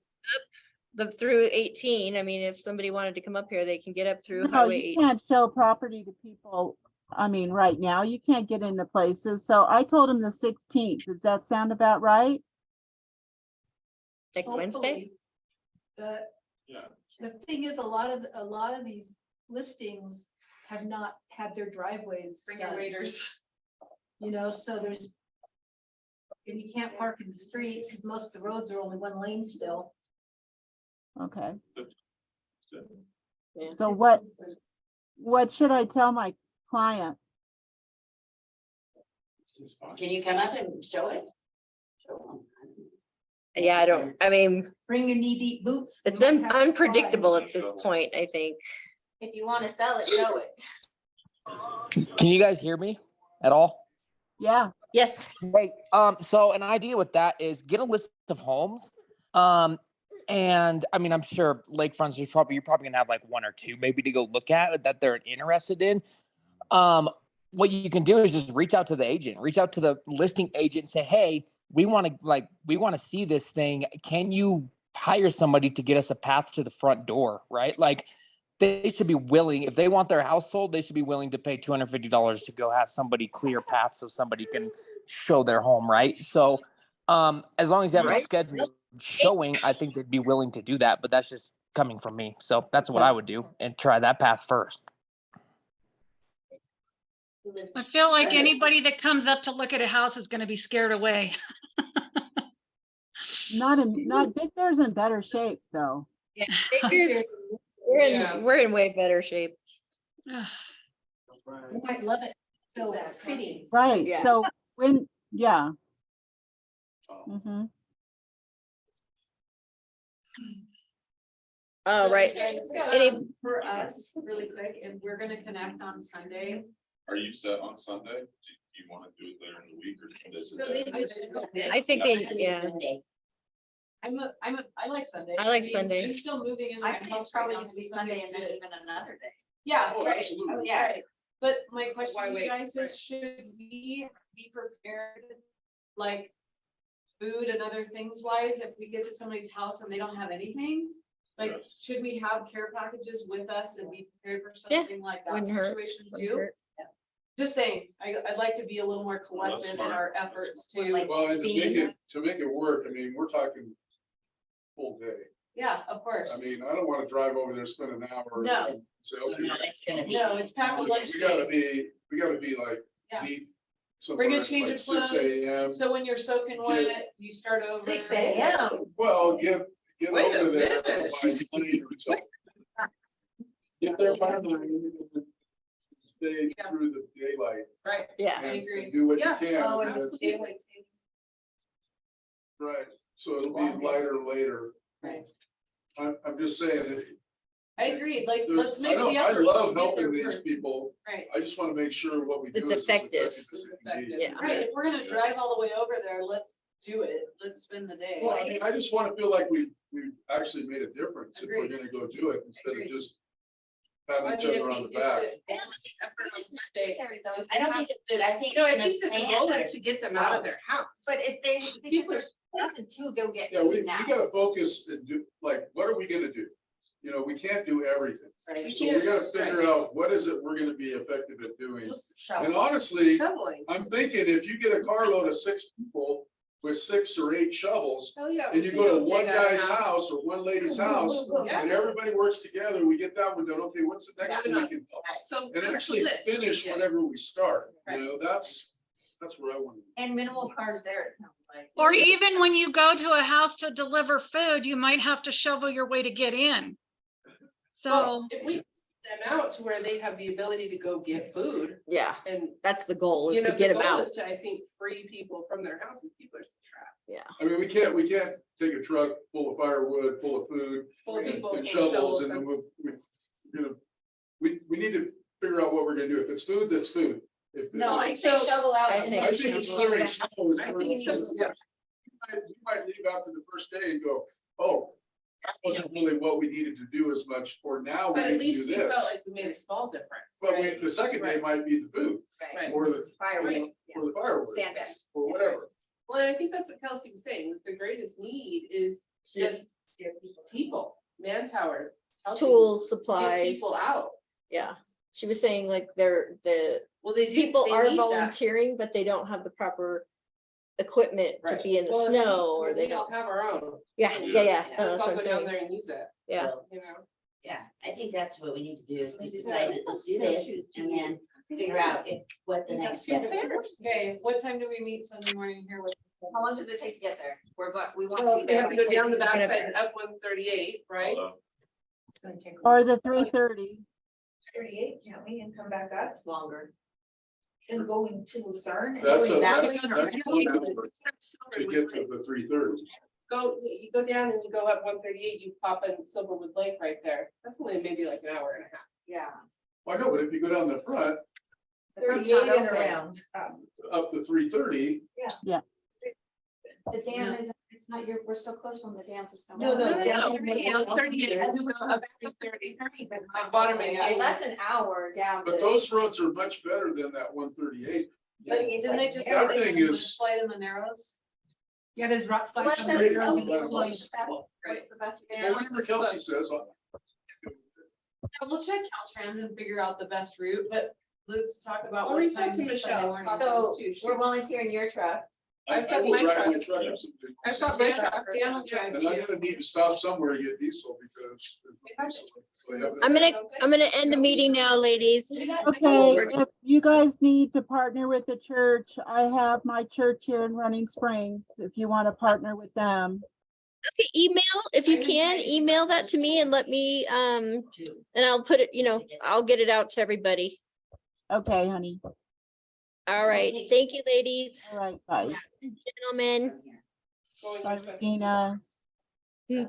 come up through 18. I mean, if somebody wanted to come up here, they can get up through No, Highway you 18. can't show property to people. I mean, right now, you can't get into places. So I told him the 16th. Does that sound about right? Next Wednesday? Hopefully. Yeah. The thing is, a lot of these listings have not had their driveways. Bring your done. waiters. You know, so and you can't park in the street because most of the roads are only one lane still. Okay. Yeah. So what should I tell my client? Can you come up and show it? Show them. Yeah, I mean, Bring your knee-deep boots. it's You might have to unpredictable fly. at this point, I think. If you want to sell it, show it. Can you guys hear me at all? Yeah, Yes. Hey, so an idea with that is get a list of homes. And I mean, I'm sure lakefronts, you're probably gonna have like one or two maybe to go look at that they're interested in. What you can do is just reach out to the agent, reach out to the listing agent and say, hey, we want to see this thing. Can you hire somebody to get us a path to the front door? Right? Like they should be willing, if they want their house sold, they should be willing to pay $250 to go have somebody clear path so somebody can show their home. Right. So as long as you have a scheduled showing, I think they'd be willing to do that, but that's just coming from me. So that's what I would do and try that path first. I feel like anybody that comes up to look at a house is gonna be scared away. not Big Bear's in better shape though. Yeah. Figures, we're in way better shape. You might love it. So pretty. Right, Yeah. so yeah. Mhm. Oh, right. Any, For us, really quick, if we're gonna connect on Sunday. Are you set on Sunday? Do you want to do it later in the week or this is? I think they, yeah. Sunday. I like Sunday. I like mean, Sunday. I'm still moving in. I my think house it's probably right now, just be so Sunday Sunday's and then good. even another day. Yeah, Oh, right. absolutely. Yeah, right. But my question Why to you wait? guys is, should we be prepared, like, food and other things wise, if we get to somebody's house and they don't have anything? Like, Yes. should we have care packages with us and be prepared for Yeah, something like that wouldn't hurt, situation wouldn't too? hurt. Just saying, I'd like to be a little more Well, that's collective in smart. our That's efforts smart. to, Like, Well, and being- to make it work, I mean, we're talking full day. yeah, of course. I mean, I don't want to drive over there, spend an hour. No. and Say, okay. No, it's gonna be. No, it's packed with lunch. We gotta be like, Yeah. deep. Bring a somewhere change like of 6 clothes, a.m. so when you're soaking wet, you start over. 6 a.m. Well, get Wait a over there. minute. by 9 or so. Get there by 9, stay Yeah. through the daylight Right, Yeah. I agree. and do what you Yeah. can. Oh, and then- absolutely. Right, so it'll be lighter later. Right. I'm just saying that. I agree, like, let's I make know, the I effort. to love get there helping these first. people. Right, I just want to make sure what we do It's is as effective. as it can be. Yeah. right, if we're gonna drive all the way over there, let's do it, let's spend the day. Well, I mean, I just want to feel like we actually made a difference if we're Agreed. gonna go do it instead of Agreed. just patting I each mean, other if on we- the back. if the effort was to say- I don't think it's good. I think. No, I you know, think the staying goal at is to get them out of their house. But if they, People because there's places to go get Yeah, we food now. gotta focus and do, like, what are we gonna do? You know, we can't do everything. Right. So we gotta figure out what is it we're gonna be effective at doing. Just And honestly, shoveling. I'm thinking if you get a carload of 6 people with 6 or 8 shovels, Oh, yeah. and you go to one guy's house or one lady's house, Yeah. and everybody works together, we get that one done, okay, what's the next one we can do? So. And actually finish whatever we start, you know, that's where I want to. And minimal cars there, it sounds like. Or even when you go to a house to deliver food, you might have to shovel your way to get in. So, Well, if we get them out to where they have the ability to go get food Yeah, and, that's the goal, is you know, to the get them goal out. is to, I think, free people from their houses, people are trapped. I mean, we can't take a truck full of firewood, full of food, Full of people, and full of shovels, and then and- we need to figure out what we're gonna do. If it's food, that's food. If- No, I if- say shovel out. I and think then I think it's shovel clearing it. snow is I clearing think so, snow. yeah. You might leave after the first day and go, oh, that wasn't really what we needed to do as much, or now we But at need to least do we this. felt like we made a small difference. But right? the second day Right. might be the food, Right. or the, Firewood, or the firewood, sandbag. or whatever. Well, and I think that's what Kelsey was saying, is the greatest need is just people, manpower. helping Tools, get supplies. People out. Yeah, she was saying like the Well, they do. people they are need that. volunteering, but they don't have the proper equipment to Right. be in the Well, snow, or they We all don't. have our own. Yeah, yeah, yeah. Let's That's all what go I'm down saying. there and use it, Yeah. So, you know? yeah, I think that's what we need to do, is just decide that let's do this and then figure out what the next step is. Okay, what time do we meet Sunday morning here with? How long does it take to get there? We want So to be we have there. to go down the before you get backside there. and up 138, right? It's gonna take Or the 3:30. 38, can't we, and come back up? It's longer. And going to Lucerne? and That's going a, that that's way? one hour to get to the 3:30. You go down and you go up 138, you pop in Silverwood Lake right there. That's only maybe like an hour and a half. Yeah. Well, I know, but if you go down the front, The front's not 38 and open. around. up to 3:30, The dam is, it's not, we're still closed from the dam to snow. No, no, down. 38, and then go up 330, like bottom of Well, the. that's an hour down but to. those roads are much better than that 138. But didn't they just say That they thing could is- slide in the narrows? Yeah, there's rock Well, slides. that's on what the it road. sounds like. What's the best? Well, whatever Kelsey says, Yeah, we'll check Caltrans and figure out the best route, but let's talk about. I'll what reach out time to Michelle. Sunday morning. So Too. we're volunteering your truck. I've got I will my drive truck. my truck or something. I've got my Dan- truck. Dan will drive And I'm too. gonna need to stop somewhere to get diesel because. So, yeah. I'm gonna end the meeting now, ladies. Okay, if you guys need to partner with the church, I have my church here in Running Springs, if you want to partner with them. Okay, email, if you can, email that to me and let me, and I'll put it, I'll get it out to everybody. Okay, honey. All right, thank you, ladies, All right, bye. gentlemen. Going Bye, with- Regina. Bye.